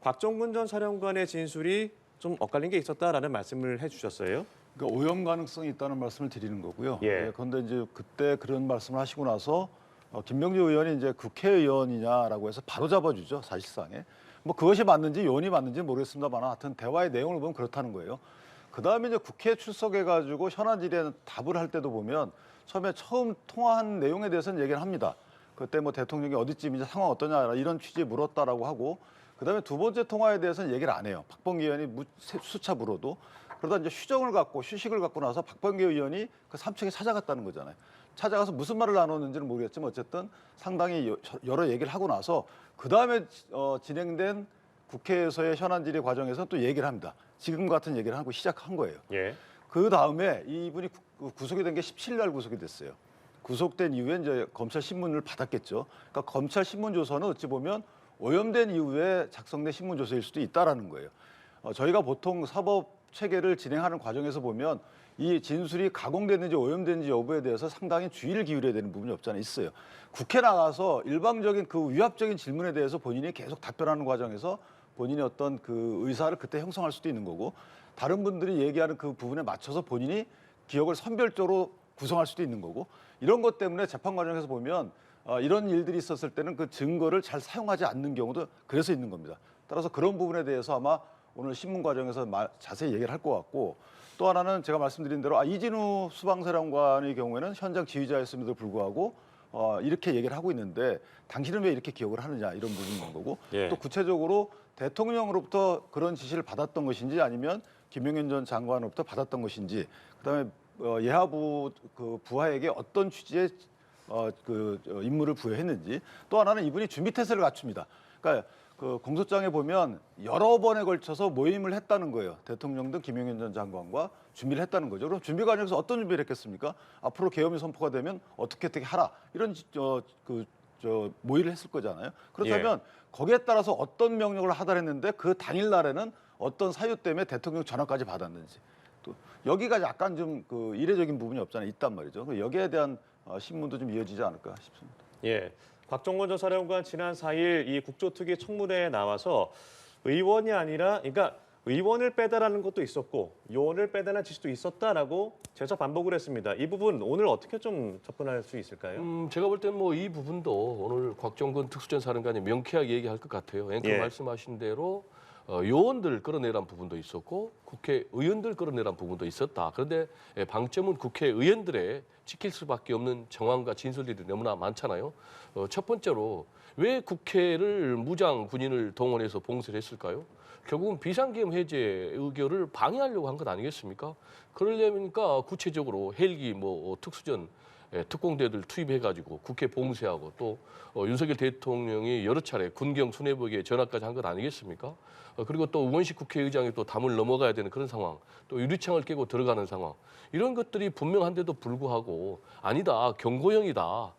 곽종근 전 사령관의 진술이 좀 엇갈린 게 있었다라는 말씀을 해주셨어요. 그러니까 오염 가능성이 있다는 말씀을 드리는 거고요. 예. 그런데 이제 그때 그런 말씀을 하시고 나서 김명주 의원이 이제 국회의원이냐라고 해서 바로 잡아주죠, 사실상에. 뭐 그것이 맞는지 요원이 맞는지 모르겠습니다만 하여튼 대화의 내용을 보면 그렇다는 거예요. 그다음에 이제 국회에 출석해가지고 현안 질의에 답을 할 때도 보면 처음 통화한 내용에 대해서는 얘기를 합니다. 그때 뭐 대통령이 어디쯤인지 상황 어떠냐 이런 취지에 물었다라고 하고 그다음에 두 번째 통화에 대해서는 얘기를 안 해요. 박범계 의원이 수차 물어도. 그러다 이제 휴식을 갖고 나서 박범계 의원이 그 3층에 찾아갔다는 거잖아요. 찾아가서 무슨 말을 나눴는지는 모르겠지만 어쨌든 상당히 여러 얘기를 하고 나서 그다음에 진행된 국회에서의 현안 질의 과정에서 또 얘기를 합니다. 지금 같은 얘기를 하고 시작한 거예요. 예. 그 다음에 이분이 구속이 된 게 17일 날 구속이 됐어요. 구속된 이후에 이제 검찰 신문을 받았겠죠. 그러니까 검찰 신문 조서는 어찌 보면 오염된 이후에 작성된 신문 조서일 수도 있다라는 거예요. 저희가 보통 사법 체계를 진행하는 과정에서 보면 이 진술이 가공됐는지 오염됐는지 여부에 대해서 상당히 주의를 기울여야 되는 부분이 없지 않아 있어요. 국회 나가서 일방적인 그 위압적인 질문에 대해서 본인이 계속 답변하는 과정에서 본인의 어떤 그 의사를 그때 형성할 수도 있는 거고 다른 분들이 얘기하는 그 부분에 맞춰서 본인이 기억을 선별적으로 구성할 수도 있는 거고 이런 것 때문에 재판 과정에서 보면 이런 일들이 있었을 때는 그 증거를 잘 사용하지 않는 경우도 그래서 있는 겁니다. 따라서 그런 부분에 대해서 아마 오늘 신문 과정에서 자세히 얘기를 할 것 같고 또 하나는 제가 말씀드린 대로 이진우 수방사령관의 경우에는 현장 지휘자였음에도 불구하고 이렇게 얘기를 하고 있는데 당신은 왜 이렇게 기억을 하느냐 이런 부분인 거고 예. 또 구체적으로 대통령으로부터 그런 지시를 받았던 것인지 아니면 김용현 전 장관으로부터 받았던 것인지 그다음에 예하부 그 부하에게 어떤 취지의 임무를 부여했는지 또 하나는 이분이 준비 태세를 갖춥니다. 그러니까 그 공소장에 보면 여러 번에 걸쳐서 모임을 했다는 거예요. 대통령도 김용현 전 장관과 준비를 했다는 거죠. 그럼 준비 과정에서 어떤 준비를 했겠습니까? 앞으로 계엄이 선포가 되면 어떻게 하라 이런 모의를 했을 거잖아요. 그렇다면 거기에 따라서 어떤 명령을 하달했는데 그 당일 날에는 어떤 사유 때문에 대통령 전화까지 받았는지 또 여기가 약간 좀 그 이례적인 부분이 없잖아요. 있단 말이죠. 여기에 대한 신문도 좀 이어지지 않을까 싶습니다. 예. 곽종근 전 사령관 지난 4일 이 국조특위 청문회에 나와서 의원이 아니라 그러니까 의원을 빼달라는 것도 있었고 요원을 빼달라는 지시도 있었다라고 재차 반복을 했습니다. 이 부분 오늘 어떻게 좀 접근할 수 있을까요? 제가 볼 때는 뭐 이 부분도 오늘 곽종근 특수전 사령관이 명쾌하게 얘기할 것 같아요. 앵커 예. 말씀하신 대로 요원들 끌어내란 부분도 있었고 국회의원들 끌어내란 부분도 있었다. 그런데 방점은 국회의원들의 지킬 수밖에 없는 정황과 진술들이 너무나 많잖아요. 첫 번째로 왜 국회를 무장 군인을 동원해서 봉쇄를 했을까요? 결국은 비상계엄 해제 의결을 방해하려고 한 것 아니겠습니까? 그러려니까 구체적으로 헬기, 특수전, 특공대들 투입해가지고 국회 봉쇄하고 또 윤석열 대통령이 여러 차례 군경 수뇌부에게 전화까지 한 것 아니겠습니까? 그리고 또 우원식 국회의장이 또 담을 넘어가야 되는 그런 상황, 또 유리창을 깨고 들어가는 상황 이런 것들이 분명한데도 불구하고 아니다 경고형이다,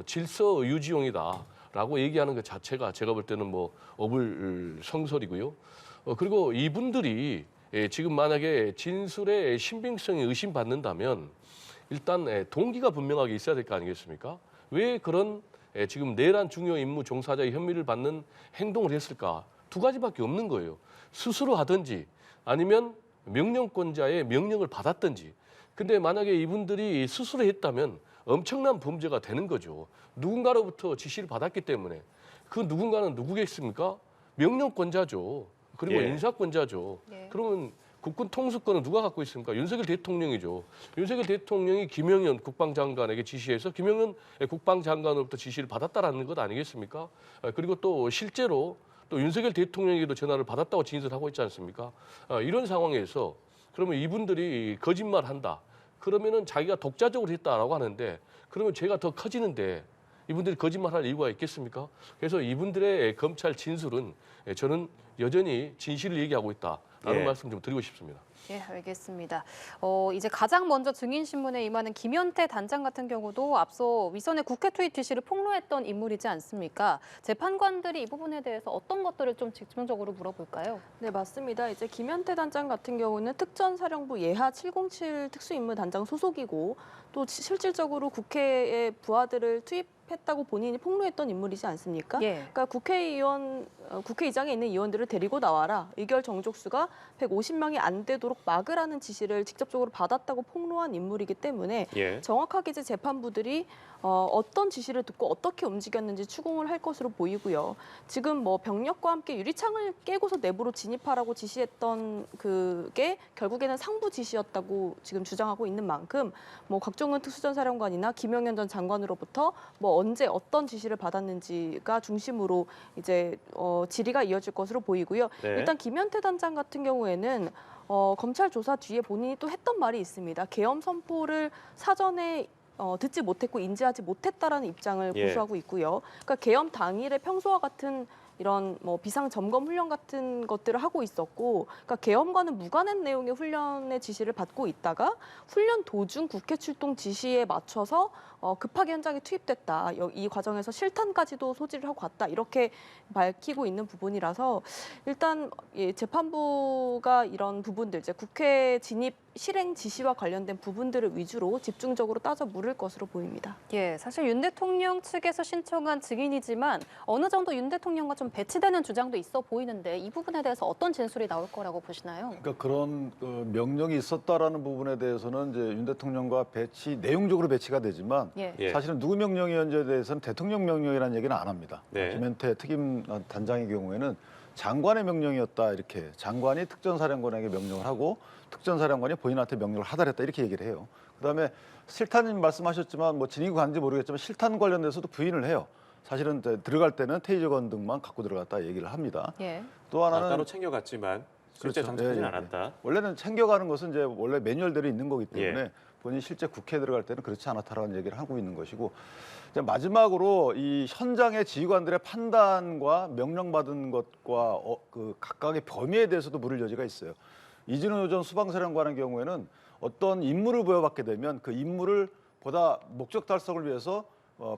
질서 유지용이다라고 얘기하는 것 자체가 제가 볼 때는 어불성설이고요. 그리고 이분들이 지금 만약에 진술의 신빙성이 의심받는다면 일단 동기가 분명하게 있어야 될 거 아니겠습니까? 왜 그런 지금 내란 중요 임무 종사자의 혐의를 받는 행동을 했을까? 두 가지밖에 없는 거예요. 스스로 하든지 아니면 명령권자의 명령을 받았든지. 근데 만약에 이분들이 스스로 했다면 엄청난 범죄가 되는 거죠. 누군가로부터 지시를 받았기 때문에. 그 누군가는 누구겠습니까? 명령권자죠. 그리고 예. 인사권자죠. 네. 그러면 국군 통수권은 누가 갖고 있습니까? 윤석열 대통령이죠. 윤석열 대통령이 김영현 국방장관에게 지시해서 김영현 국방장관으로부터 지시를 받았다라는 것 아니겠습니까? 그리고 또 실제로 또 윤석열 대통령에게도 전화를 받았다고 진술하고 있지 않습니까? 이런 상황에서 그러면 이분들이 거짓말한다. 그러면은 자기가 독자적으로 했다라고 하는데 그러면 죄가 더 커지는데 이분들이 거짓말할 이유가 있겠습니까? 그래서 이분들의 검찰 진술은 저는 여전히 진실을 얘기하고 있다라는 말씀 좀 드리고 싶습니다. 예, 알겠습니다. 이제 가장 먼저 증인신문에 임하는 김현태 단장 같은 경우도 앞서 위선의 국회 투입 지시를 폭로했던 인물이지 않습니까? 재판관들이 이 부분에 대해서 어떤 것들을 좀 집중적으로 물어볼까요? 네, 맞습니다. 이제 김현태 단장 같은 경우는 특전사령부 예하 707 특수임무단장 소속이고 또 실질적으로 국회의 부하들을 투입했다고 본인이 폭로했던 인물이지 않습니까? 예. 그러니까 국회의장에 있는 의원들을 데리고 나와라. 의결 정족수가 150명이 안 되도록 막으라는 지시를 직접적으로 받았다고 폭로한 인물이기 때문에 예. 정확하게 이제 재판부들이 어떤 지시를 듣고 어떻게 움직였는지 추궁을 할 것으로 보이고요. 지금 뭐 병력과 함께 유리창을 깨고서 내부로 진입하라고 지시했던 그게 결국에는 상부 지시였다고 지금 주장하고 있는 만큼 뭐 곽종은 특수전사령관이나 김영현 전 장관으로부터 뭐 언제 어떤 지시를 받았는지가 중심으로 이제 질의가 이어질 것으로 보이고요. 네. 일단 김현태 단장 같은 경우에는 검찰 조사 뒤에 본인이 또 했던 말이 있습니다. 계엄 선포를 사전에 듣지 못했고 인지하지 못했다라는 입장을 예. 고수하고 있고요. 그러니까 계엄 당일에 평소와 같은 이런 뭐 비상 점검 훈련 같은 것들을 하고 있었고, 그러니까 계엄과는 무관한 내용의 훈련의 지시를 받고 있다가 훈련 도중 국회 출동 지시에 맞춰서 급하게 현장에 투입됐다. 이 과정에서 실탄까지도 소지를 하고 갔다. 이렇게 밝히고 있는 부분이라서 일단 재판부가 이런 부분들, 이제 국회 진입 실행 지시와 관련된 부분들을 위주로 집중적으로 따져 물을 것으로 보입니다. 예, 사실 윤 대통령 측에서 신청한 증인이지만 어느 정도 윤 대통령과 좀 배치되는 주장도 있어 보이는데 이 부분에 대해서 어떤 진술이 나올 거라고 보시나요? 그러니까 그런 명령이 있었다라는 부분에 대해서는 이제 윤 대통령과 내용적으로 배치가 되지만 예. 예. 사실은 누구 명령이었는지에 대해서는 대통령 명령이라는 얘기는 안 합니다. 네. 김현태 특임 단장의 경우에는 장관의 명령이었다, 이렇게 장관이 특전사령관에게 명령을 하고 특전사령관이 본인한테 명령을 하달했다, 이렇게 얘기를 해요. 그다음에 실탄님 말씀하셨지만 뭐 진위가 간지 모르겠지만 실탄 관련돼서도 부인을 해요. 사실은 들어갈 때는 테이저건 등만 갖고 들어갔다 얘기를 합니다. 예. 또 하나는 따로 챙겨갔지만 실제 그렇죠. 장착하진 예, 예. 않았다. 원래는 챙겨가는 것은 이제 원래 매뉴얼대로 있는 거기 때문에 예. 본인이 실제 국회에 들어갈 때는 그렇지 않았다라는 얘기를 하고 있는 것이고, 이제 마지막으로 이 현장의 지휘관들의 판단과 명령받은 것과 그 각각의 범위에 대해서도 물을 여지가 있어요. 이진호 전 수방사령관의 경우에는 어떤 임무를 부여받게 되면 그 임무를 보다 목적 달성을 위해서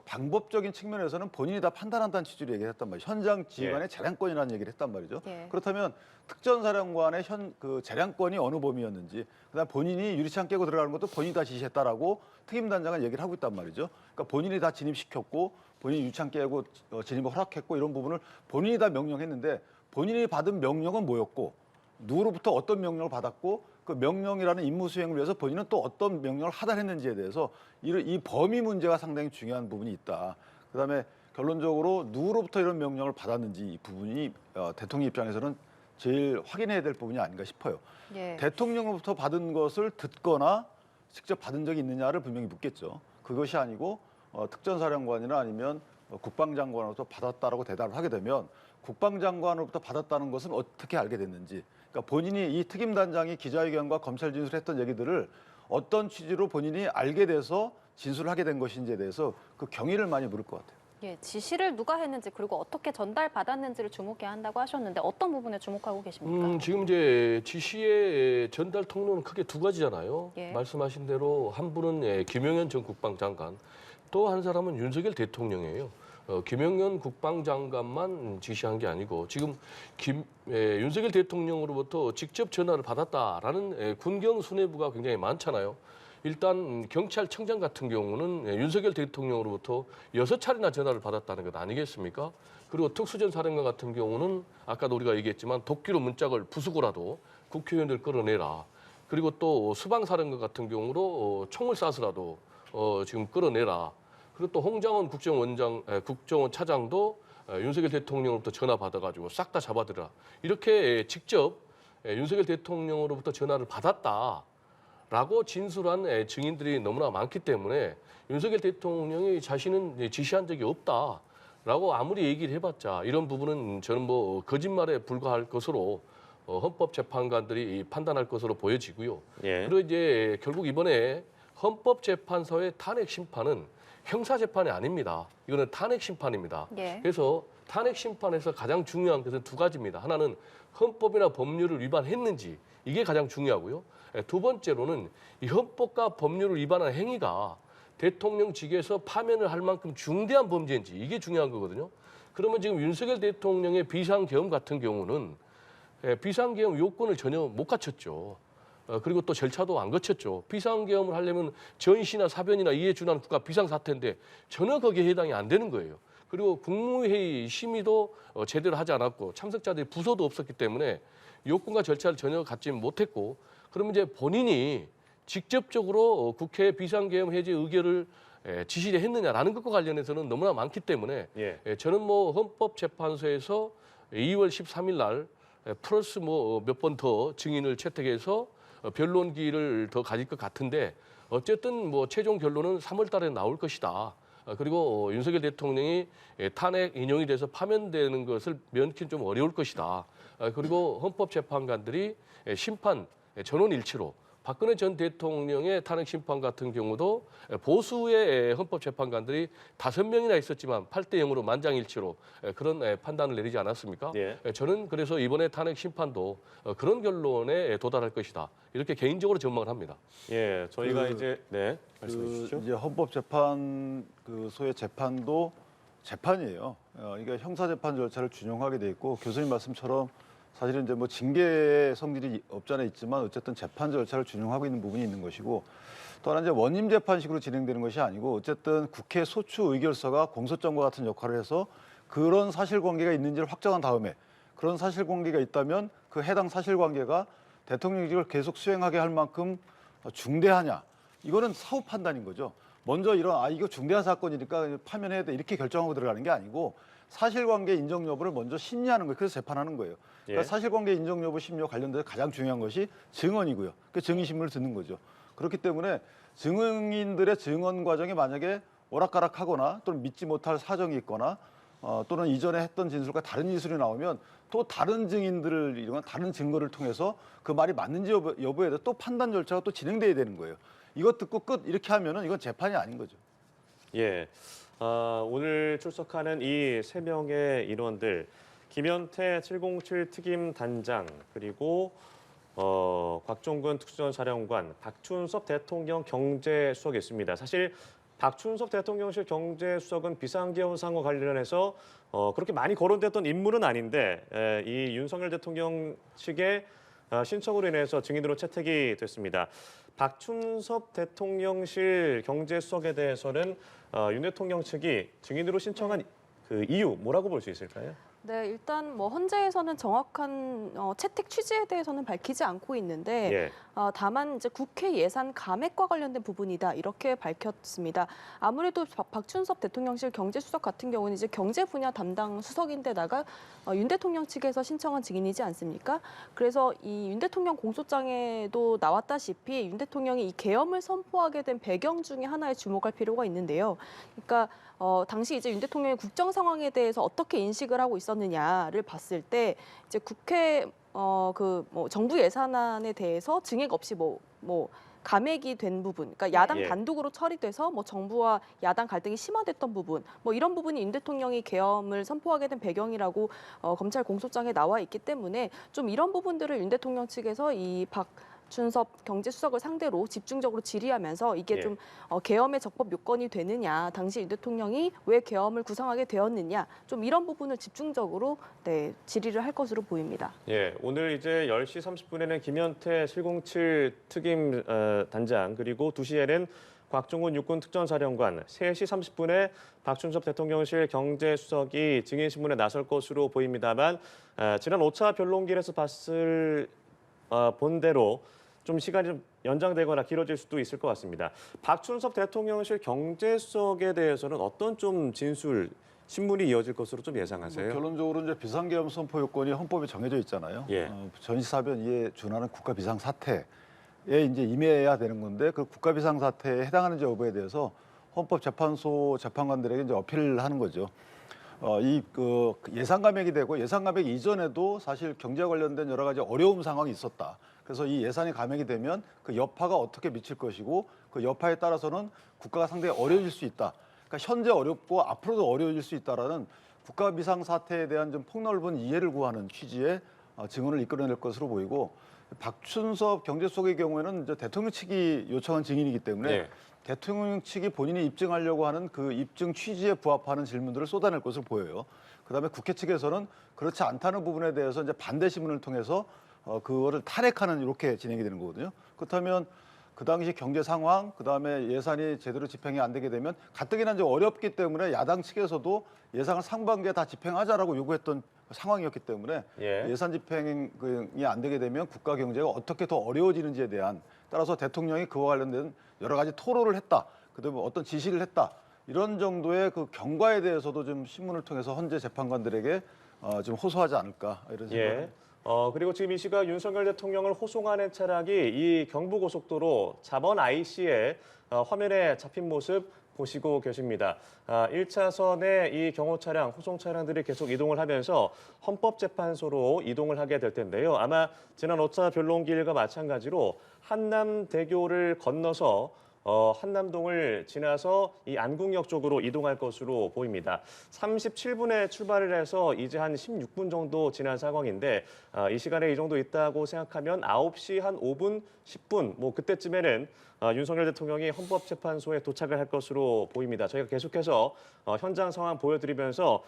방법적인 측면에서는 본인이 다 판단한다는 취지로 얘기를 했단 말이죠. 현장 지휘관의 예. 재량권이라는 얘기를 했단 말이죠. 예. 그렇다면 특전사령관의 그 재량권이 어느 범위였는지, 그다음 본인이 유리창 깨고 들어가는 것도 본인이 다 지시했다라고 특임단장은 얘기를 하고 있단 말이죠. 그러니까 본인이 다 진입시켰고 본인이 유리창 깨고 진입을 허락했고 이런 부분을 본인이 다 명령했는데 본인이 받은 명령은 뭐였고 누구로부터 어떤 명령을 받았고 그 명령이라는 임무 수행을 위해서 본인은 또 어떤 명령을 하달했는지에 대해서 이 범위 문제가 상당히 중요한 부분이 있다. 그다음에 결론적으로 누구로부터 이런 명령을 받았는지 이 부분이 대통령 입장에서는 제일 확인해야 될 부분이 아닌가 싶어요. 예. 대통령으로부터 받은 것을 듣거나 직접 받은 적이 있느냐를 분명히 묻겠죠. 그것이 아니고 특전사령관이나 아니면 국방장관으로부터 받았다라고 대답을 하게 되면 국방장관으로부터 받았다는 것은 어떻게 알게 됐는지, 그러니까 본인이 이 특임단장이 기자회견과 검찰 진술했던 얘기들을 어떤 취지로 본인이 알게 돼서 진술을 하게 된 것인지에 대해서 그 경위를 많이 물을 것 같아요. 예, 지시를 누가 했는지 그리고 어떻게 전달받았는지를 주목해야 한다고 하셨는데 어떤 부분에 주목하고 계십니까? 지금 이제 지시의 전달 통로는 크게 두 가지잖아요. 예. 말씀하신 대로 한 분은 김영현 전 국방장관, 또 한 사람은 윤석열 대통령이에요. 김영현 국방장관만 지시한 게 아니고 지금 윤석열 대통령으로부터 직접 전화를 받았다라는 군경 수뇌부가 굉장히 많잖아요. 일단 경찰청장 같은 경우는 윤석열 대통령으로부터 6차례나 전화를 받았다는 것 아니겠습니까? 그리고 특수전사령관 같은 경우는 아까도 우리가 얘기했지만 도끼로 문짝을 부수고라도 국회의원들 끌어내라. 그리고 또 수방사령관 같은 경우로 총을 쏴서라도 지금 끌어내라. 그리고 또 홍장원 국정원 차장도 윤석열 대통령으로부터 전화 받아가지고 싹 다 잡아들여라. 이렇게 직접 윤석열 대통령으로부터 전화를 받았다라고 진술한 증인들이 너무나 많기 때문에 윤석열 대통령이 자신은 지시한 적이 없다라고 아무리 얘기를 해봤자 이런 부분은 저는 뭐 거짓말에 불과할 것으로 헌법재판관들이 판단할 것으로 보여지고요. 예. 그리고 이제 결국 이번에 헌법재판소의 탄핵 심판은 형사재판이 아닙니다. 이거는 탄핵 심판입니다. 예. 그래서 탄핵 심판에서 가장 중요한 것은 두 가지입니다. 하나는 헌법이나 법률을 위반했는지, 이게 가장 중요하고요. 두 번째로는 이 헌법과 법률을 위반한 행위가 대통령직에서 파면을 할 만큼 중대한 범죄인지, 이게 중요한 거거든요. 그러면 지금 윤석열 대통령의 비상계엄 같은 경우는 비상계엄 요건을 전혀 못 갖췄죠. 그리고 또 절차도 안 거쳤죠. 비상계엄을 하려면 전시나 사변이나 이에 준하는 국가 비상사태인데 전혀 거기에 해당이 안 되는 거예요. 그리고 국무회의 심의도 제대로 하지 않았고 참석자들이 부서도 없었기 때문에 요건과 절차를 전혀 갖지 못했고 그러면 이제 본인이 직접적으로 국회 비상계엄 해제 의결을 지시를 했느냐라는 것과 관련해서는 너무나 많기 때문에 예. 저는 뭐 헌법재판소에서 2월 13일 날 플러스 뭐 몇 번 더 증인을 채택해서 변론기를 더 가질 것 같은데 어쨌든 뭐 최종 결론은 3월 달에 나올 것이다. 그리고 윤석열 대통령이 탄핵 인용이 돼서 파면되는 것을 면키는 좀 어려울 것이다. 그리고 헌법재판관들이 심판 전원일치로 박근혜 전 대통령의 탄핵 심판 같은 경우도 보수의 헌법재판관들이 5명이나 있었지만 8대 0으로 만장일치로 그런 판단을 내리지 않았습니까? 예. 저는 그래서 이번에 탄핵 심판도 그런 결론에 도달할 것이다. 이렇게 개인적으로 전망을 합니다. 예, 저희가 그- 이제 네 말씀해 주시죠. 이제 헌법재판 소의 재판도 재판이에요. 이게 형사재판 절차를 준용하게 돼 있고 교수님 말씀처럼 사실은 이제 뭐 징계 성질이 없지 않아 있지만 어쨌든 재판 절차를 준용하고 있는 부분이 있는 것이고 또 하나 이제 원님 재판식으로 진행되는 것이 아니고 어쨌든 국회 소추 의결서가 공소장과 같은 역할을 해서 그런 사실관계가 있는지를 확정한 다음에 그런 사실관계가 있다면 그 해당 사실관계가 대통령직을 계속 수행하게 할 만큼 중대하냐 이거는 사후 판단인 거죠. 먼저 이런 이거 중대한 사건이니까 파면해야 돼 이렇게 결정하고 들어가는 게 아니고 사실관계 인정 여부를 먼저 심리하는 거예요. 그래서 재판하는 거예요. 그러니까 예. 사실관계 인정 여부 심리와 관련돼서 가장 중요한 것이 증언이고요. 그 증인신문을 듣는 거죠. 그렇기 때문에 증인들의 증언 과정이 만약에 오락가락하거나 또는 믿지 못할 사정이 있거나 또는 이전에 했던 진술과 다른 진술이 나오면 또 다른 증인들을 이용한 다른 증거를 통해서 그 말이 맞는지 여부에 대해서 또 판단 절차가 또 진행돼야 되는 거예요. 이것 듣고 끝 이렇게 하면은 이건 재판이 아닌 거죠. 예. 오늘 출석하는 이 3명의 인원들 김현태 707 특임 단장 그리고 곽종근 특수전사령관, 박춘섭 대통령 경제수석이 있습니다. 사실 박춘섭 대통령실 경제수석은 비상계엄 상황과 관련해서 그렇게 많이 거론됐던 인물은 아닌데 이 윤석열 대통령 측의 신청으로 인해서 증인으로 채택이 됐습니다. 박춘섭 대통령실 경제수석에 대해서는 윤 대통령 측이 증인으로 신청한 그 이유 뭐라고 볼 수 있을까요? 네, 일단 뭐 헌재에서는 정확한 채택 취지에 대해서는 밝히지 않고 있는데 예. 다만 이제 국회 예산 감액과 관련된 부분이다 이렇게 밝혔습니다. 아무래도 박춘섭 대통령실 경제수석 같은 경우는 이제 경제 분야 담당 수석인데다가 윤 대통령 측에서 신청한 증인이지 않습니까? 그래서 이 윤 대통령 공소장에도 나왔다시피 윤 대통령이 이 계엄을 선포하게 된 배경 중에 하나에 주목할 필요가 있는데요. 그러니까 당시 이제 윤 대통령의 국정 상황에 대해서 어떻게 인식을 하고 있었느냐를 봤을 때 이제 국회 정부 예산안에 대해서 증액 없이 감액이 된 부분, 그러니까 야당 예. 단독으로 처리돼서 뭐 정부와 야당 갈등이 심화됐던 부분, 뭐 이런 부분이 윤 대통령이 계엄을 선포하게 된 배경이라고 검찰 공소장에 나와 있기 때문에 좀 이런 부분들을 윤 대통령 측에서 이 박춘섭 경제수석을 상대로 집중적으로 질의하면서 이게 예. 좀 계엄의 적법 요건이 되느냐, 당시 윤 대통령이 왜 계엄을 구상하게 되었느냐, 좀 이런 부분을 집중적으로 질의를 할 것으로 보입니다. 예, 오늘 이제 10시 30분에는 김현태 707 특임 단장 그리고 2시에는 곽종근 육군 특전사령관, 3시 30분에 박춘섭 대통령실 경제수석이 증인신문에 나설 것으로 보입니다만 지난 5차 변론길에서 본 대로 좀 시간이 좀 연장되거나 길어질 수도 있을 것 같습니다. 박춘섭 대통령실 경제수석에 대해서는 어떤 좀 진술 신문이 이어질 것으로 좀 예상하세요? 결론적으로 이제 비상계엄 선포 요건이 헌법에 정해져 있잖아요. 예. 전시사변 이에 준하는 국가 비상 사태에 이제 임해야 되는 건데 그 국가 비상 사태에 해당하는지 여부에 대해서 헌법재판소 재판관들에게 이제 어필을 하는 거죠. 그 예산 감액이 되고 예산 감액 이전에도 사실 경제와 관련된 여러 가지 어려움 상황이 있었다. 그래서 이 예산이 감액이 되면 그 여파가 어떻게 미칠 것이고 그 여파에 따라서는 국가가 상당히 어려워질 수 있다. 그러니까 현재 어렵고 앞으로도 어려워질 수 있다라는 국가 비상 사태에 대한 좀 폭넓은 이해를 구하는 취지의 증언을 이끌어낼 것으로 보이고 박춘섭 경제수석의 경우에는 이제 대통령 측이 요청한 증인이기 때문에 네. 대통령 측이 본인이 입증하려고 하는 그 입증 취지에 부합하는 질문들을 쏟아낼 것으로 보여요. 그다음에 국회 측에서는 그렇지 않다는 부분에 대해서 이제 반대 신문을 통해서 그거를 탄핵하는 이렇게 진행이 되는 거거든요. 그렇다면 그 당시 경제 상황, 그다음에 예산이 제대로 집행이 안 되게 되면 가뜩이나 이제 어렵기 때문에 야당 측에서도 예산을 상반기에 다 집행하자라고 요구했던 상황이었기 때문에 예. 예산 집행이 안 되게 되면 국가 경제가 어떻게 더 어려워지는지에 대한 따라서 대통령이 그와 관련된 여러 가지 토로를 했다. 그다음에 어떤 지시를 했다. 이런 정도의 그 경과에 대해서도 좀 신문을 통해서 헌재 재판관들에게 좀 호소하지 않을까 이런 생각을 예. 그리고 지금 이 시각 윤석열 대통령을 호송하는 차량이 이 경부고속도로 잡원 IC에 화면에 잡힌 모습 보시고 계십니다. 1차선의 이 경호 차량, 호송 차량들이 계속 이동을 하면서 헌법재판소로 이동을 하게 될 텐데요. 아마 지난 5차 변론길과 마찬가지로 한남대교를 건너서 한남동을 지나서 이 안국역 쪽으로 이동할 것으로 보입니다. 37분에 출발을 해서 이제 한 16분 정도 지난 상황인데 이 시간에 이 정도 있다고 생각하면 9시 한 5분, 10분 뭐 그때쯤에는 윤석열 대통령이 헌법재판소에 도착을 할 것으로 보입니다. 저희가 계속해서 현장 상황 보여드리면서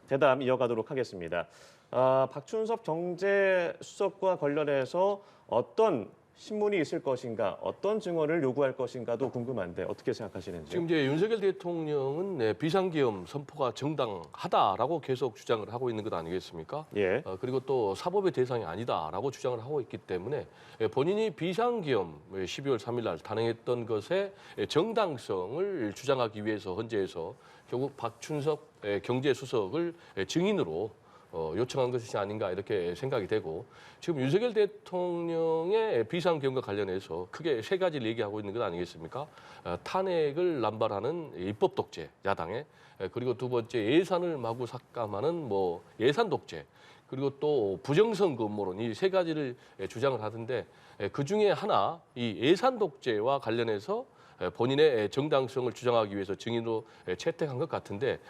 대담 이어가도록 하겠습니다. 박춘섭 경제수석과 관련해서 어떤 신문이 있을 것인가, 어떤 증언을 요구할 것인가도 궁금한데 어떻게 생각하시는지요? 지금 이제 윤석열 대통령은 비상계엄 선포가 정당하다라고 계속 주장을 하고 있는 것 아니겠습니까? 예. 그리고 또 사법의 대상이 아니다라고 주장을 하고 있기 때문에 본인이 비상계엄 12월 3일 날 단행했던 것의 정당성을 주장하기 위해서 헌재에서 결국 박춘섭 경제수석을 증인으로 요청한 것이 아닌가 이렇게 생각이 되고 지금 윤석열 대통령의 비상계엄과 관련해서 크게 세 가지를 얘기하고 있는 것 아니겠습니까? 탄핵을 남발하는 입법 독재 야당의 그리고 두 번째 예산을 마구 삭감하는 뭐 예산 독재 그리고 또 부정선거 음모론 이 세 가지를 주장을 하던데 그 중에 하나 이 예산 독재와 관련해서 본인의 정당성을 주장하기 위해서 증인으로 채택한 것 같은데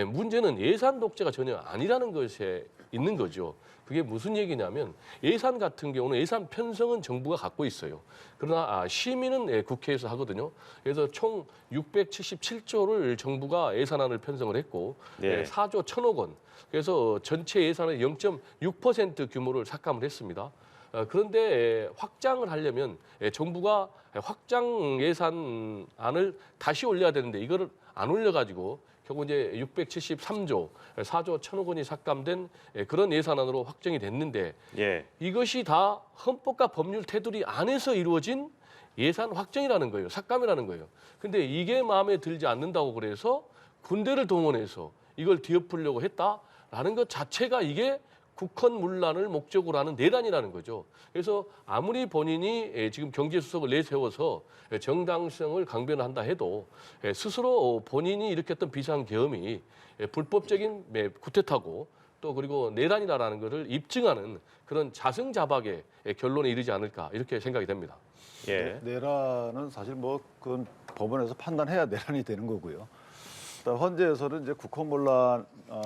문제는 예산 독재가 전혀 아니라는 것에 있는 거죠. 그게 무슨 얘기냐면 예산 같은 경우는 예산 편성은 정부가 갖고 있어요. 그러나 심의는 국회에서 하거든요. 그래서 총 677조를 정부가 예산안을 편성을 했고 네. 4조 1,000억 원. 그래서 전체 예산의 0.6% 규모를 삭감을 했습니다. 그런데 확장을 하려면 정부가 확장 예산안을 다시 올려야 되는데 이거를 안 올려가지고 결국 이제 673조, 4조 1,000억 원이 삭감된 그런 예산안으로 확정이 됐는데 예. 이것이 다 헌법과 법률 테두리 안에서 이루어진 예산 확정이라는 거예요. 삭감이라는 거예요. 근데 이게 마음에 들지 않는다고 그래서 군대를 동원해서 이걸 뒤엎으려고 했다라는 것 자체가 이게 국헌문란을 목적으로 하는 내란이라는 거죠. 그래서 아무리 본인이 지금 경제수석을 내세워서 정당성을 강변한다 해도 스스로 본인이 일으켰던 비상계엄이 불법적인 쿠데타고 또 그리고 내란이라는 것을 입증하는 그런 자승자박의 결론에 이르지 않을까 이렇게 생각이 됩니다. 예. 내란은 사실 뭐 그건 법원에서 판단해야 내란이 되는 거고요. 일단 헌재에서는 이제 국헌문란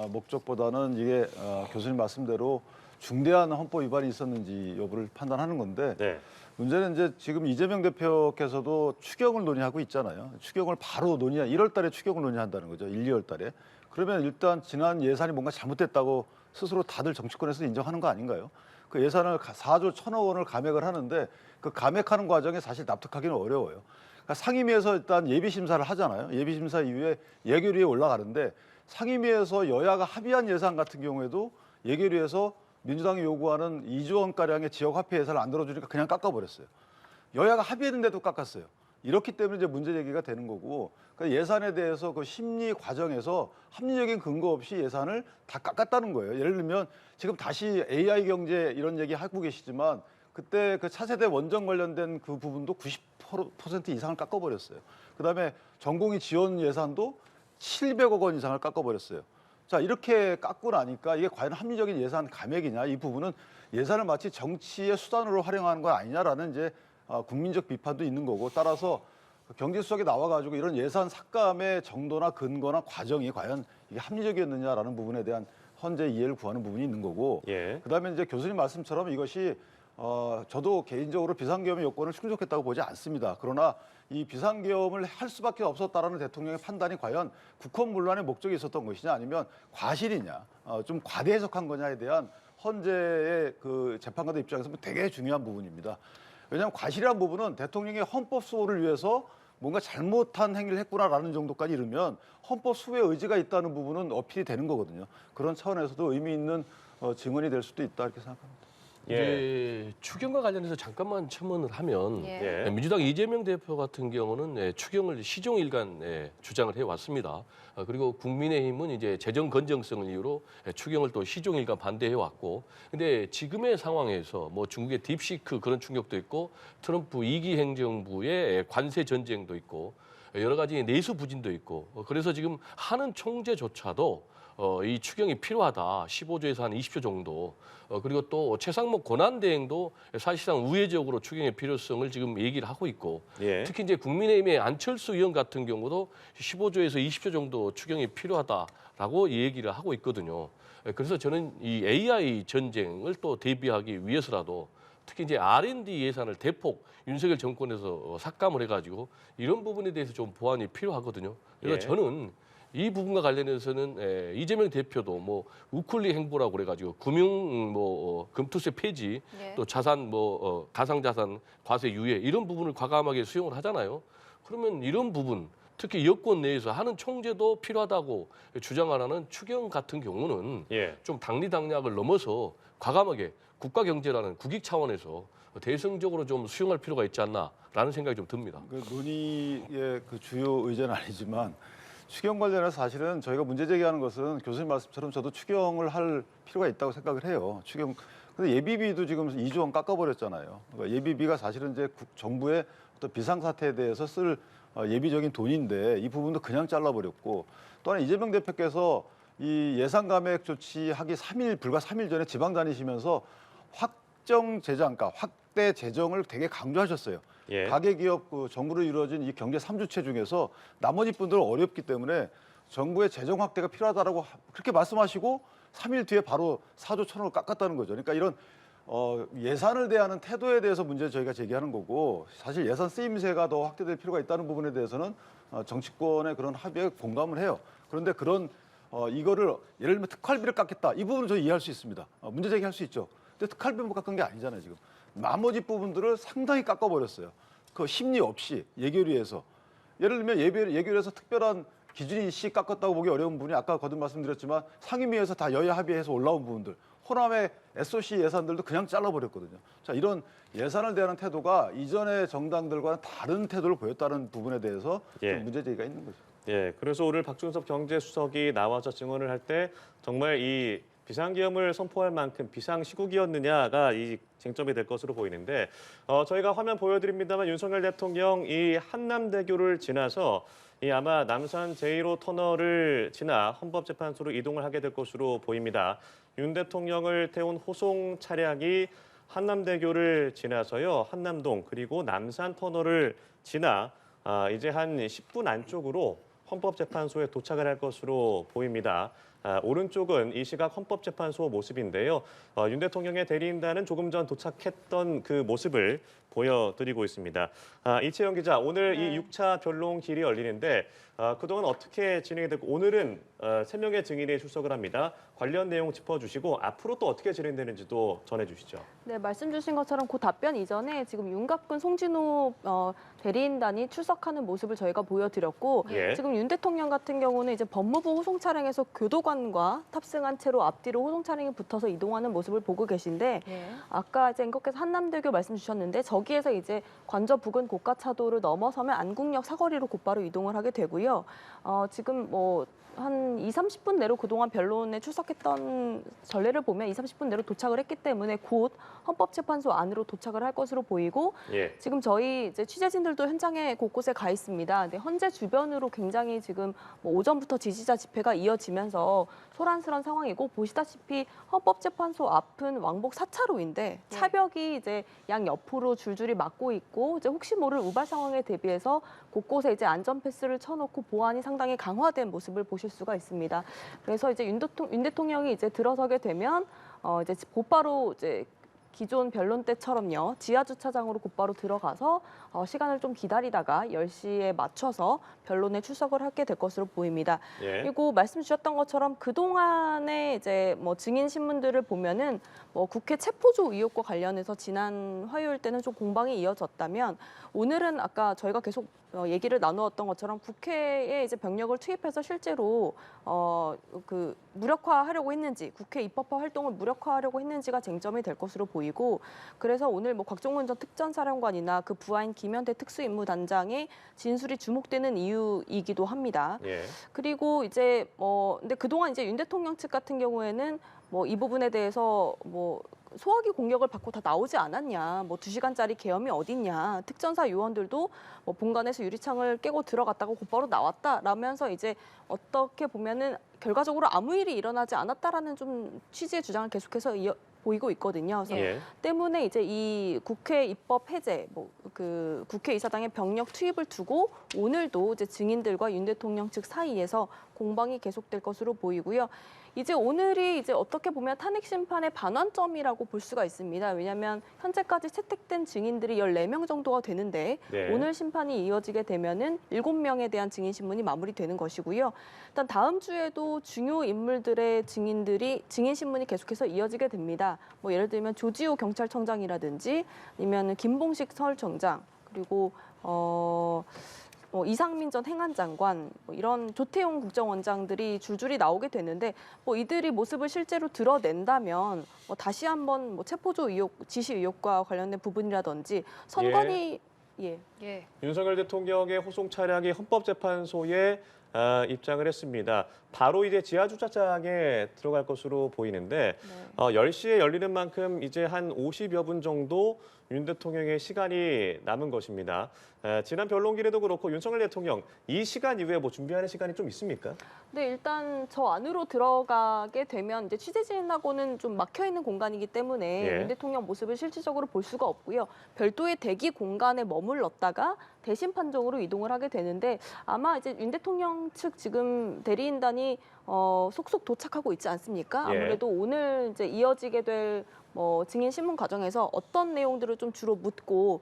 목적보다는 이게 교수님 말씀대로 중대한 헌법 위반이 있었는지 여부를 판단하는 건데 네. 문제는 이제 지금 이재명 대표께서도 추경을 논의하고 있잖아요. 추경을 바로 1월 달에 추경을 논의한다는 거죠. 1, 2월 달에. 그러면 일단 지난 예산이 뭔가 잘못됐다고 스스로 다들 정치권에서 인정하는 거 아닌가요? 그 예산을 4조 1,000억 원을 감액을 하는데 그 감액하는 과정에 사실 납득하기는 어려워요. 그러니까 상임위에서 일단 예비심사를 하잖아요. 예비심사 이후에 예결위에 올라가는데 상임위에서 여야가 합의한 예산 같은 경우에도 예결위에서 민주당이 요구하는 2조 원가량의 지역화폐 예산을 안 들어주니까 그냥 깎아버렸어요. 여야가 합의했는데도 깎았어요. 이렇기 때문에 이제 문제 제기가 되는 거고 그러니까 예산에 대해서 그 심리 과정에서 합리적인 근거 없이 예산을 다 깎았다는 거예요. 예를 들면 지금 다시 AI 경제 이런 얘기 하고 계시지만 그때 그 차세대 원전 관련된 그 부분도 90% 이상을 깎아버렸어요. 그다음에 전공의 지원 예산도 700억 원 이상을 깎아버렸어요. 자 이렇게 깎고 나니까 이게 과연 합리적인 예산 감액이냐 이 부분은 예산을 마치 정치의 수단으로 활용하는 거 아니냐라는 이제 국민적 비판도 있는 거고 따라서 경제수석이 나와가지고 이런 예산 삭감의 정도나 근거나 과정이 과연 이게 합리적이었느냐라는 부분에 대한 헌재 이해를 구하는 부분이 있는 거고 예. 그다음에 이제 교수님 말씀처럼 이것이 저도 개인적으로 비상계엄의 요건을 충족했다고 보지 않습니다. 그러나 이 비상계엄을 할 수밖에 없었다라는 대통령의 판단이 과연 국헌문란의 목적이 있었던 것이냐 아니면 과실이냐 좀 과대 해석한 거냐에 대한 헌재의 그 재판관들 입장에서 되게 중요한 부분입니다. 왜냐하면 과실이라는 부분은 대통령의 헌법 수호를 위해서 뭔가 잘못한 행위를 했구나라는 정도까지 이르면 헌법 수호의 의지가 있다는 부분은 어필이 되는 거거든요. 그런 차원에서도 의미 있는 증언이 될 수도 있다 이렇게 생각합니다. 이제 추경과 관련해서 잠깐만 첨언을 하면 예. 예. 민주당 이재명 대표 같은 경우는 추경을 시종일관 주장을 해왔습니다. 그리고 국민의힘은 이제 재정 건정성을 이유로 추경을 또 시종일관 반대해왔고, 근데 지금의 상황에서 뭐 중국의 딥시크 그런 충격도 있고, 트럼프 2기 행정부의 관세 전쟁도 있고, 여러 가지 내수 부진도 있고, 그래서 지금 하는 총재조차도 이 추경이 필요하다. 15조에서 한 20조 정도. 그리고 또 최상목 권한대행도 사실상 우회적으로 추경의 필요성을 지금 얘기를 하고 있고, 예. 특히 이제 국민의힘의 안철수 의원 같은 경우도 15조에서 20조 정도 추경이 필요하다라고 얘기를 하고 있거든요. 그래서 저는 이 AI 전쟁을 또 대비하기 위해서라도 특히 이제 R&D 예산을 대폭 윤석열 정권에서 삭감을 해가지고 이런 부분에 대해서 좀 보완이 필요하거든요. 그래서 예. 저는 이 부분과 관련해서는 이재명 대표도 뭐 우쿨리 행보라고 그래가지고 금융 금투세 폐지, 예. 또 자산 가상자산 과세 유예 이런 부분을 과감하게 수용을 하잖아요. 그러면 이런 부분 특히 여권 내에서 하는 총재도 필요하다고 주장하는 추경 같은 경우는 예. 좀 당리당략을 넘어서 과감하게 국가 경제라는 국익 차원에서 대승적으로 좀 수용할 필요가 있지 않나라는 생각이 좀 듭니다. 그 논의의 그 주요 의제는 아니지만 추경 관련해서 사실은 저희가 문제 제기하는 것은 교수님 말씀처럼 저도 추경을 할 필요가 있다고 생각을 해요. 추경 근데 예비비도 지금 2조 원 깎아버렸잖아요. 그러니까 예비비가 사실은 이제 정부의 어떤 비상사태에 대해서 쓸 예비적인 돈인데 이 부분도 그냥 잘라버렸고, 또 하나 이재명 대표께서 이 예산 감액 조치하기 불과 3일 전에 지방 다니시면서 확정 재정, 그러니까 확대 재정을 되게 강조하셨어요. 예. 가계 기업 정부로 이루어진 이 경제 3주체 중에서 나머지 분들은 어렵기 때문에 정부의 재정 확대가 필요하다라고 그렇게 말씀하시고 3일 뒤에 바로 4조 1,000억을 깎았다는 거죠. 그러니까 이런 예산을 대하는 태도에 대해서 문제 저희가 제기하는 거고, 사실 예산 쓰임새가 더 확대될 필요가 있다는 부분에 대해서는 정치권의 그런 합의에 공감을 해요. 그런데 그런 이거를 예를 들면 특활비를 깎겠다 이 부분은 저희 이해할 수 있습니다. 문제 제기할 수 있죠. 근데 특활비만 깎은 게 아니잖아요 지금. 나머지 부분들을 상당히 깎아버렸어요. 그 심리 없이 예결위에서. 예를 들면 예결위에서 특별한 기준이 깎았다고 보기 어려운 부분이 아까 거듭 말씀드렸지만 상임위에서 다 여야 합의해서 올라온 부분들. 호남의 SOC 예산들도 그냥 잘라버렸거든요. 자, 이런 예산을 대하는 태도가 이전의 정당들과는 다른 태도를 보였다는 부분에 대해서 예. 좀 문제 제기가 있는 거죠. 예, 그래서 오늘 박준섭 경제수석이 나와서 증언을 할 때 정말 이 비상계엄을 선포할 만큼 비상시국이었느냐가 이 쟁점이 될 것으로 보이는데, 저희가 화면 보여드립니다만 윤석열 대통령 이 한남대교를 지나서 이 아마 남산 제1호 터널을 지나 헌법재판소로 이동을 하게 될 것으로 보입니다. 윤 대통령을 태운 호송 차량이 한남대교를 지나서요, 한남동 그리고 남산 터널을 지나 이제 한 10분 안쪽으로 헌법재판소에 도착을 할 것으로 보입니다. 오른쪽은 이 시각 헌법재판소 모습인데요. 윤 대통령의 대리인단은 조금 전 도착했던 그 모습을 보여드리고 있습니다. 이채영 기자, 오늘 네. 이 6차 변론길이 열리는데 그동안 어떻게 진행이 됐고, 오늘은 3명의 증인이 출석을 합니다. 관련 내용 짚어주시고 앞으로 또 어떻게 진행되는지도 전해주시죠. 네, 말씀 주신 것처럼 그 답변 이전에 지금 윤갑근 송진호 대리인단이 출석하는 모습을 저희가 보여드렸고, 예. 지금 윤 대통령 같은 경우는 이제 법무부 호송 차량에서 교도관과 탑승한 채로 앞뒤로 호송 차량이 붙어서 이동하는 모습을 보고 계신데, 예. 아까 이제 앵커께서 한남대교 말씀 주셨는데 저기에서 이제 관저 부근 고가차도를 넘어서면 안국역 사거리로 곧바로 이동을 하게 되고요. 지금 뭐 한 2, 30분 내로 그동안 변론에 출석했던 전례를 보면 2, 30분 내로 도착을 했기 때문에 곧 헌법재판소 안으로 도착을 할 것으로 보이고, 예. 지금 저희 이제 취재진들도 현장에 곳곳에 가 있습니다. 근데 헌재 주변으로 굉장히 지금 뭐 오전부터 지지자 집회가 이어지면서 소란스러운 상황이고, 보시다시피 헌법재판소 앞은 왕복 4차로인데 차벽이 이제 양 옆으로 줄줄이 막고 있고, 이제 혹시 모를 우발 상황에 대비해서 곳곳에 이제 안전 패스를 쳐놓고 보안이 상당히 강화된 모습을 보실 수가 있습니다. 그래서 이제 윤 대통령이 이제 들어서게 되면 이제 곧바로 이제 기존 변론 때처럼요. 지하 주차장으로 곧바로 들어가서 시간을 좀 기다리다가 10시에 맞춰서 변론에 출석을 하게 될 것으로 보입니다. 예. 그리고 말씀 주셨던 것처럼 그동안에 이제 뭐 증인 신문들을 보면은 뭐 국회 체포조 의혹과 관련해서 지난 화요일 때는 좀 공방이 이어졌다면 오늘은 아까 저희가 계속 얘기를 나누었던 것처럼 국회에 이제 병력을 투입해서 실제로 그 무력화하려고 했는지 국회 입법화 활동을 무력화하려고 했는지가 쟁점이 될 것으로 보이고 그래서 오늘 뭐 곽종원 전 특전사령관이나 그 부하인 김현태 특수임무단장의 진술이 주목되는 이유이기도 합니다. 예. 그리고 이제 근데 그동안 이제 윤 대통령 측 같은 경우에는 뭐 이 부분에 대해서 뭐 소화기 공격을 받고 다 나오지 않았냐, 뭐 2시간짜리 계엄이 어딨냐, 특전사 요원들도 뭐 본관에서 유리창을 깨고 들어갔다가 곧바로 나왔다라면서 이제 어떻게 보면은 결과적으로 아무 일이 일어나지 않았다라는 좀 취지의 주장을 계속해서 보이고 있거든요. 그래서 예. 때문에 이제 이 국회 입법 해제, 뭐 그 국회의사당의 병력 투입을 두고 오늘도 이제 증인들과 윤 대통령 측 사이에서 공방이 계속될 것으로 보이고요. 이제 오늘이 이제 어떻게 보면 탄핵 심판의 반환점이라고 볼 수가 있습니다. 왜냐하면 현재까지 채택된 증인들이 14명 정도가 되는데 네. 오늘 심판이 이어지게 되면은 7명에 대한 증인 신문이 마무리되는 것이고요. 일단 다음 주에도 중요 인물들의 증인 신문이 계속해서 이어지게 됩니다. 뭐 예를 들면 조지호 경찰청장이라든지 아니면 김봉식 서울청장 그리고 이상민 전 행안장관, 뭐 이런 조태용 국정원장들이 줄줄이 나오게 되는데 뭐 이들이 모습을 실제로 드러낸다면 뭐 다시 한번 뭐 체포조 의혹, 지시 의혹과 관련된 부분이라든지 선관위 예. 윤석열 대통령의 호송 차량이 헌법재판소에 입장을 했습니다. 바로 이제 지하 주차장에 들어갈 것으로 보이는데 10시에 열리는 만큼 이제 한 50여 분 정도 윤 대통령의 시간이 남은 것입니다. 지난 변론길에도 그렇고 윤석열 대통령 이 시간 이후에 뭐 준비하는 시간이 좀 있습니까? 네, 일단 저 안으로 들어가게 되면 이제 취재진하고는 좀 막혀 있는 공간이기 때문에 예. 윤 대통령 모습을 실질적으로 볼 수가 없고요. 별도의 대기 공간에 머물렀다가 대신 판정으로 이동을 하게 되는데 아마 이제 윤 대통령 측 지금 대리인단이 속속 도착하고 있지 않습니까? 예. 아무래도 오늘 이제 이어지게 될 증인 신문 과정에서 어떤 내용들을 좀 주로 묻고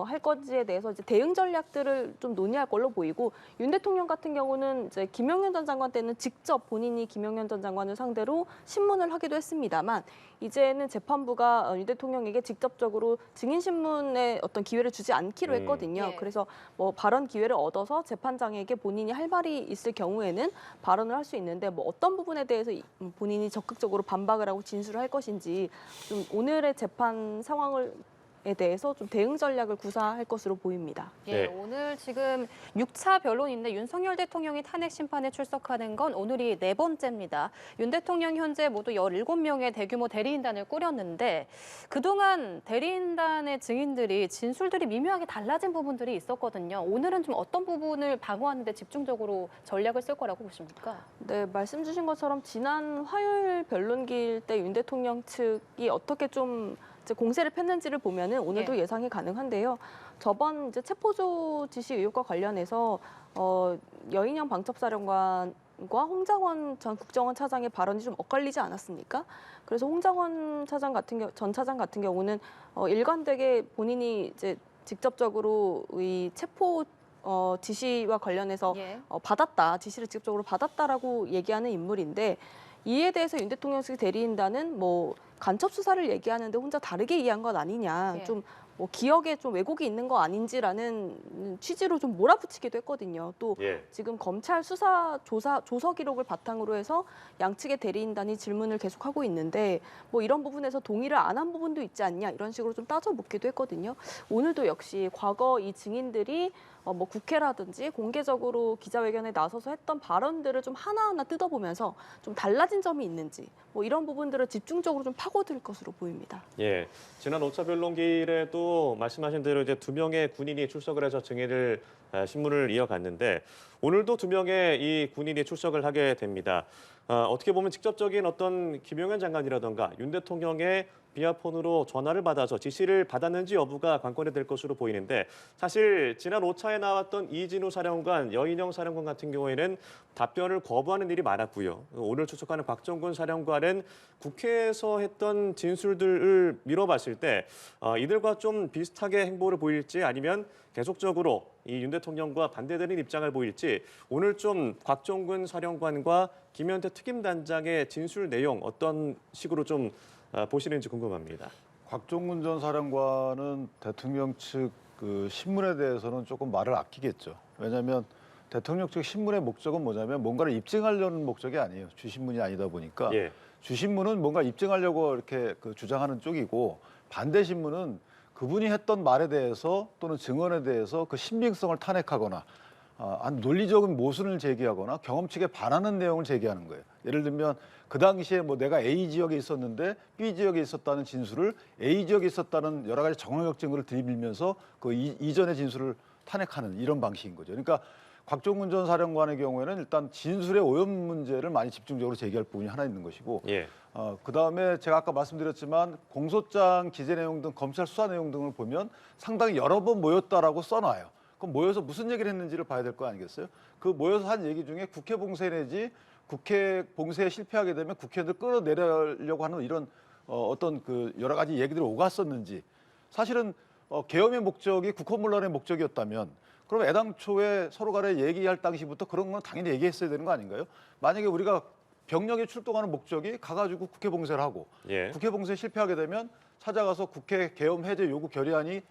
할 건지에 대해서 이제 대응 전략들을 좀 논의할 걸로 보이고 윤 대통령 같은 경우는 이제 김영현 전 장관 때는 직접 본인이 김영현 전 장관을 상대로 신문을 하기도 했습니다만 이제는 재판부가 윤 대통령에게 직접적으로 증인 신문에 어떤 기회를 주지 않기로 했거든요. 예. 그래서 뭐 발언 기회를 얻어서 재판장에게 본인이 할 말이 있을 경우에는 발언을 할 수 있는데 뭐 어떤 부분에 대해서 본인이 적극적으로 반박을 하고 진술을 할 것인지 좀 오늘의 재판 상황을 에 대해서 좀 대응 전략을 구사할 것으로 보입니다. 예, 네. 오늘 지금 6차 변론인데 윤석열 대통령이 탄핵 심판에 출석하는 건 오늘이 4번째입니다. 윤 대통령 현재 모두 17명의 대규모 대리인단을 꾸렸는데 그동안 대리인단의 증인들이 진술들이 미묘하게 달라진 부분들이 있었거든요. 오늘은 좀 어떤 부분을 방어하는 데 집중적으로 전략을 쓸 거라고 보십니까? 네, 말씀 주신 것처럼 지난 화요일 변론길 때 윤 대통령 측이 어떻게 좀 이제 공세를 폈는지를 보면은 오늘도 예. 예상이 가능한데요. 저번 이제 체포조 지시 의혹과 관련해서 여인영 방첩사령관과 홍장원 전 국정원 차장의 발언이 좀 엇갈리지 않았습니까? 그래서 홍장원 전 차장 같은 경우는 일관되게 본인이 이제 직접적으로 이 체포 지시와 관련해서 예. 지시를 직접적으로 받았다라고 얘기하는 인물인데 이에 대해서 윤 대통령 측 대리인단은 뭐 간첩 수사를 얘기하는데 혼자 다르게 이해한 것 아니냐, 예. 좀 뭐 기억에 좀 왜곡이 있는 거 아닌지라는 취지로 좀 몰아붙이기도 했거든요. 또 예. 지금 검찰 수사 조서 기록을 바탕으로 해서 양측의 대리인단이 질문을 계속하고 있는데 뭐 이런 부분에서 동의를 안 한 부분도 있지 않냐 이런 식으로 좀 따져 묻기도 했거든요. 오늘도 역시 과거 이 증인들이 뭐 국회라든지 공개적으로 기자회견에 나서서 했던 발언들을 좀 하나하나 뜯어보면서 좀 달라진 점이 있는지 뭐 이런 부분들을 집중적으로 좀 파고들 것으로 보입니다. 예, 지난 5차 변론길에도 말씀하신 대로 이제 2명의 군인이 출석을 해서 신문을 이어갔는데 오늘도 2명의 이 군인이 출석을 하게 됩니다. 어떻게 보면 직접적인 어떤 김용현 장관이라던가 윤 대통령의 비아폰으로 전화를 받아서 지시를 받았는지 여부가 관건이 될 것으로 보이는데 사실 지난 5차에 나왔던 이진우 사령관, 여인영 사령관 같은 경우에는 답변을 거부하는 일이 많았고요. 오늘 출석하는 곽정군 사령관은 국회에서 했던 진술들을 미뤄봤을 때 이들과 좀 비슷하게 행보를 보일지 아니면 계속적으로 이 윤 대통령과 반대되는 입장을 보일지 오늘 좀 곽정군 사령관과 김현태 특임단장의 진술 내용 어떤 식으로 좀 보시는지 궁금합니다. 곽종군 전 사령관은 대통령 측 그 신문에 대해서는 조금 말을 아끼겠죠. 왜냐하면 대통령 측 신문의 목적은 뭐냐면 뭔가를 입증하려는 목적이 아니에요. 주신문이 아니다 보니까 예. 주신문은 뭔가 입증하려고 이렇게 그 주장하는 쪽이고 반대 신문은 그분이 했던 말에 대해서 또는 증언에 대해서 그 신빙성을 탄핵하거나 논리적인 모순을 제기하거나 경험칙에 반하는 내용을 제기하는 거예요. 예를 들면 그 당시에 뭐 내가 A 지역에 있었는데 B 지역에 있었다는 진술을 A 지역에 있었다는 여러 가지 정황적 증거를 들이밀면서 그 이전의 진술을 탄핵하는 이런 방식인 거죠. 그러니까 곽종군 전 사령관의 경우에는 일단 진술의 오염 문제를 많이 집중적으로 제기할 부분이 하나 있는 것이고 예. 그다음에 제가 아까 말씀드렸지만 공소장 기재 내용 등 검찰 수사 내용 등을 보면 상당히 여러 번 모였다라고 써놔요. 그럼 모여서 무슨 얘기를 했는지를 봐야 될 거 아니겠어요? 그 모여서 한 얘기 중에 국회 봉쇄 내지 국회 봉쇄에 실패하게 되면 국회의원들 끌어내려고 하는 이런 어떤 그 여러 가지 얘기들이 오갔었는지 사실은 계엄의 목적이 국헌문란의 목적이었다면 그럼 애당초에 서로 간에 얘기할 당시부터 그런 건 당연히 얘기했어야 되는 거 아닌가요? 만약에 우리가 병력이 출동하는 목적이 가가지고 국회 봉쇄를 하고 예. 국회 봉쇄에 실패하게 되면 찾아가서 국회 계엄 해제 요구 결의안이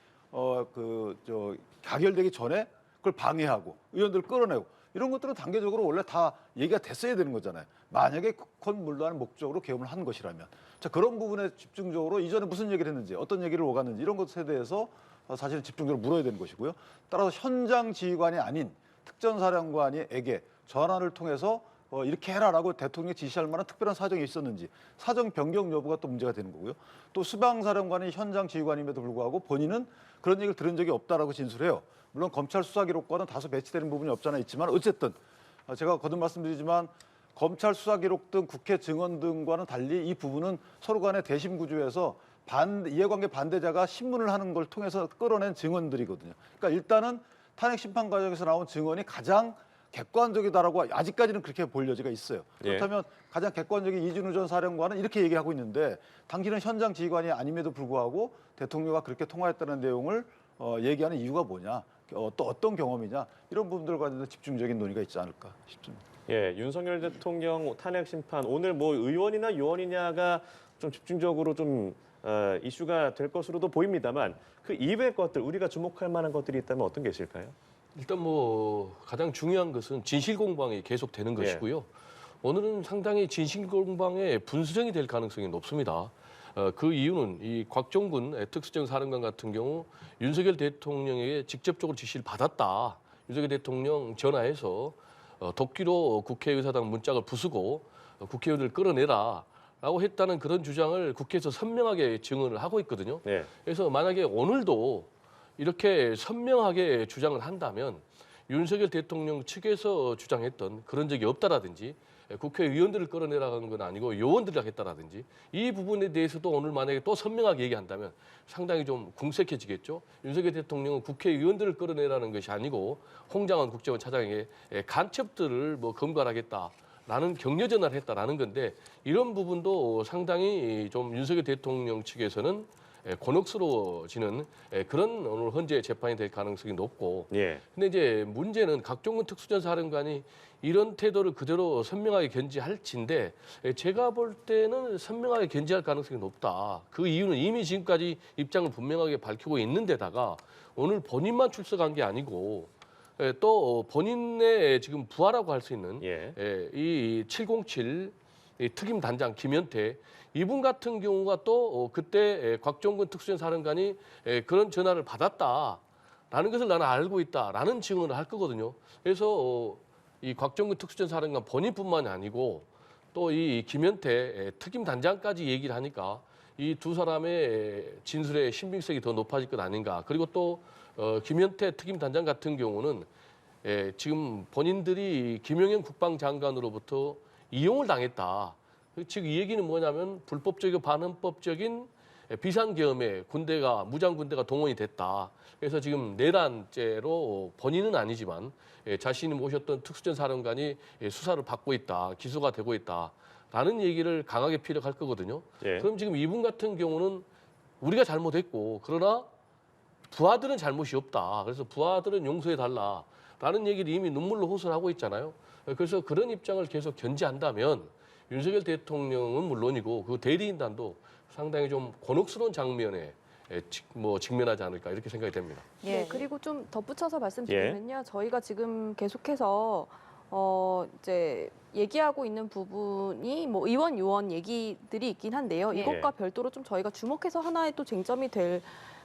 가결되기 전에 그걸 방해하고 의원들을 끌어내고 이런 것들은 단계적으로 원래 다 얘기가 됐어야 되는 거잖아요. 만약에 국헌문란의 목적으로 계엄을 한 것이라면. 자, 그런 부분에 집중적으로 이전에 무슨 얘기를 했는지 어떤 얘기를 오갔는지 이런 것에 대해서 사실은 집중적으로 물어야 되는 것이고요. 따라서 현장 지휘관이 아닌 특전사령관에게 전화를 통해서 이렇게 해라라고 대통령이 지시할 만한 특별한 사정이 있었는지 사정 변경 여부가 또 문제가 되는 거고요. 또 수방사령관이 현장 지휘관임에도 불구하고 본인은 그런 얘기를 들은 적이 없다라고 진술해요. 물론 검찰 수사 기록과는 다소 배치되는 부분이 없잖아 있지만 어쨌든 제가 거듭 말씀드리지만 검찰 수사 기록 등 국회 증언 등과는 달리 이 부분은 서로 간의 대심 구조에서 이해관계 반대자가 신문을 하는 걸 통해서 끌어낸 증언들이거든요. 그러니까 일단은 탄핵 심판 과정에서 나온 증언이 가장 객관적이다라고 아직까지는 그렇게 볼 여지가 있어요. 그렇다면 가장 객관적인 이진우 전 사령관은 이렇게 얘기하고 있는데 당신은 현장 지휘관이 아님에도 불구하고 대통령과 그렇게 통화했다는 내용을 얘기하는 이유가 뭐냐, 또 어떤 경험이냐 이런 부분들과 관련된 집중적인 논의가 있지 않을까 싶습니다. 예, 윤석열 대통령 탄핵 심판 오늘 뭐 의원이나 요원이냐가 좀 집중적으로 좀 이슈가 될 것으로도 보입니다만 그 이외의 것들 우리가 주목할 만한 것들이 있다면 어떤 게 있을까요? 일단 뭐 가장 중요한 것은 진실 공방이 계속되는 것이고요. 오늘은 상당히 진실 공방의 분수령이 될 가능성이 높습니다. 그 이유는 이 곽종군 특수정 사령관 같은 경우 윤석열 대통령에게 직접적으로 지시를 받았다. 윤석열 대통령 전화해서 도끼로 국회의사당 문짝을 부수고 국회의원을 끌어내라라고 했다는 그런 주장을 국회에서 선명하게 증언을 하고 있거든요. 네. 그래서 만약에 오늘도 이렇게 선명하게 주장을 한다면 윤석열 대통령 측에서 주장했던 그런 적이 없다라든지 국회의원들을 끌어내라는 건 아니고 요원들이 하겠다라든지 이 부분에 대해서도 오늘 만약에 또 선명하게 얘기한다면 상당히 좀 궁색해지겠죠. 윤석열 대통령은 국회의원들을 끌어내라는 것이 아니고 홍장원 국정원 차장에게 간첩들을 뭐 검거하겠다라는 격려 전화를 했다라는 건데 이런 부분도 상당히 좀 윤석열 대통령 측에서는 곤혹스러워지는 그런 오늘 현재 재판이 될 가능성이 높고 예. 근데 이제 문제는 곽종군 특수전 사령관이 이런 태도를 그대로 선명하게 견지할지인데 제가 볼 때는 선명하게 견지할 가능성이 높다. 그 이유는 이미 지금까지 입장을 분명하게 밝히고 있는데다가 오늘 본인만 출석한 게 아니고 또 본인의 지금 부하라고 할 수 있는 이 707 특임 단장 김현태 이분 같은 경우가 또 그때 곽종군 특수전 사령관이 그런 전화를 받았다라는 것을 나는 알고 있다라는 증언을 할 거거든요. 그래서 이 곽종군 특수전 사령관 본인뿐만이 아니고 또 이 김현태 특임 단장까지 얘기를 하니까 이 두 사람의 진술의 신빙성이 더 높아질 것 아닌가. 그리고 또 김현태 특임 단장 같은 경우는 지금 본인들이 김용현 국방장관으로부터 이용을 당했다. 즉 이 얘기는 뭐냐면 불법적이고 반헌법적인 비상계엄에 군대가 무장군대가 동원이 됐다. 그래서 지금 내란죄로 본인은 아니지만 자신이 모셨던 특수전 사령관이 수사를 받고 있다, 기소가 되고 있다라는 얘기를 강하게 피력할 거거든요. 예. 그럼 지금 이분 같은 경우는 우리가 잘못했고 그러나 부하들은 잘못이 없다. 그래서 부하들은 용서해 달라라는 얘기를 이미 눈물로 호소를 하고 있잖아요. 그래서 그런 입장을 계속 견지한다면 윤석열 대통령은 물론이고 그 대리인단도 상당히 좀 곤혹스러운 장면에 직면하지 않을까 이렇게 생각이 됩니다. 네, 그리고 좀 덧붙여서 말씀드리면요. 저희가 지금 계속해서 이제 얘기하고 있는 부분이 뭐 의원 요원 얘기들이 있긴 한데요. 예. 이것과 별도로 좀 저희가 주목해서 하나의 또 쟁점이 될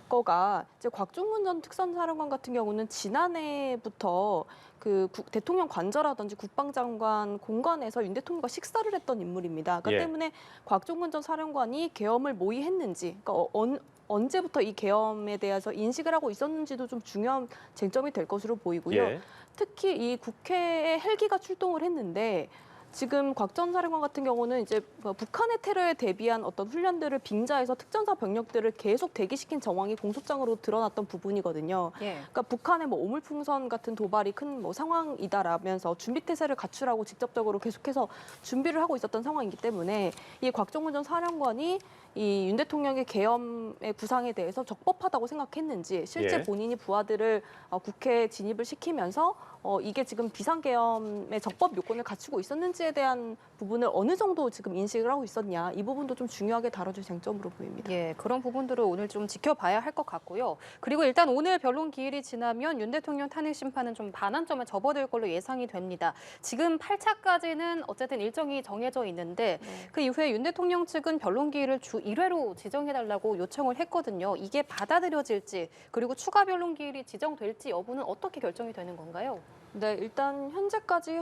거가 이제 곽종문 전 특선사령관 같은 경우는 지난해부터 그 대통령 관저라든지 국방장관 공간에서 윤 대통령과 식사를 했던 인물입니다. 그렇기 예. 때문에 곽종문 전 사령관이 계엄을 모의했는지, 그러니까 언제부터 이 계엄에 대해서 인식을 하고 있었는지도 좀 중요한 쟁점이 될 것으로 보이고요. 예. 특히 이 국회에 헬기가 출동을 했는데 지금 곽 전 사령관 같은 경우는 이제 북한의 테러에 대비한 어떤 훈련들을 빙자해서 특전사 병력들을 계속 대기시킨 정황이 공소장으로 드러났던 부분이거든요. 예. 그러니까 북한의 뭐 오물풍선 같은 도발이 큰 뭐 상황이다라면서 준비 태세를 갖추라고 직접적으로 계속해서 준비를 하고 있었던 상황이기 때문에 이 곽종문 전 사령관이 이 윤 대통령의 계엄의 구상에 대해서 적법하다고 생각했는지 실제 예. 본인이 부하들을 국회에 진입을 시키면서 이게 지금 비상계엄의 적법 요건을 갖추고 있었는지에 대한 부분을 어느 정도 지금 인식을 하고 있었냐 이 부분도 좀 중요하게 다뤄줄 쟁점으로 보입니다. 예, 그런 부분들을 오늘 좀 지켜봐야 할 것 같고요. 그리고 일단 오늘 변론 기일이 지나면 윤 대통령 탄핵 심판은 좀 반환점에 접어들 걸로 예상이 됩니다. 지금 8차까지는 어쨌든 일정이 정해져 있는데 그 이후에 윤 대통령 측은 변론 기일을 주 1회로 지정해달라고 요청을 했거든요. 이게 받아들여질지 그리고 추가 변론 기일이 지정될지 여부는 어떻게 결정이 되는 건가요? 네, 일단 현재까지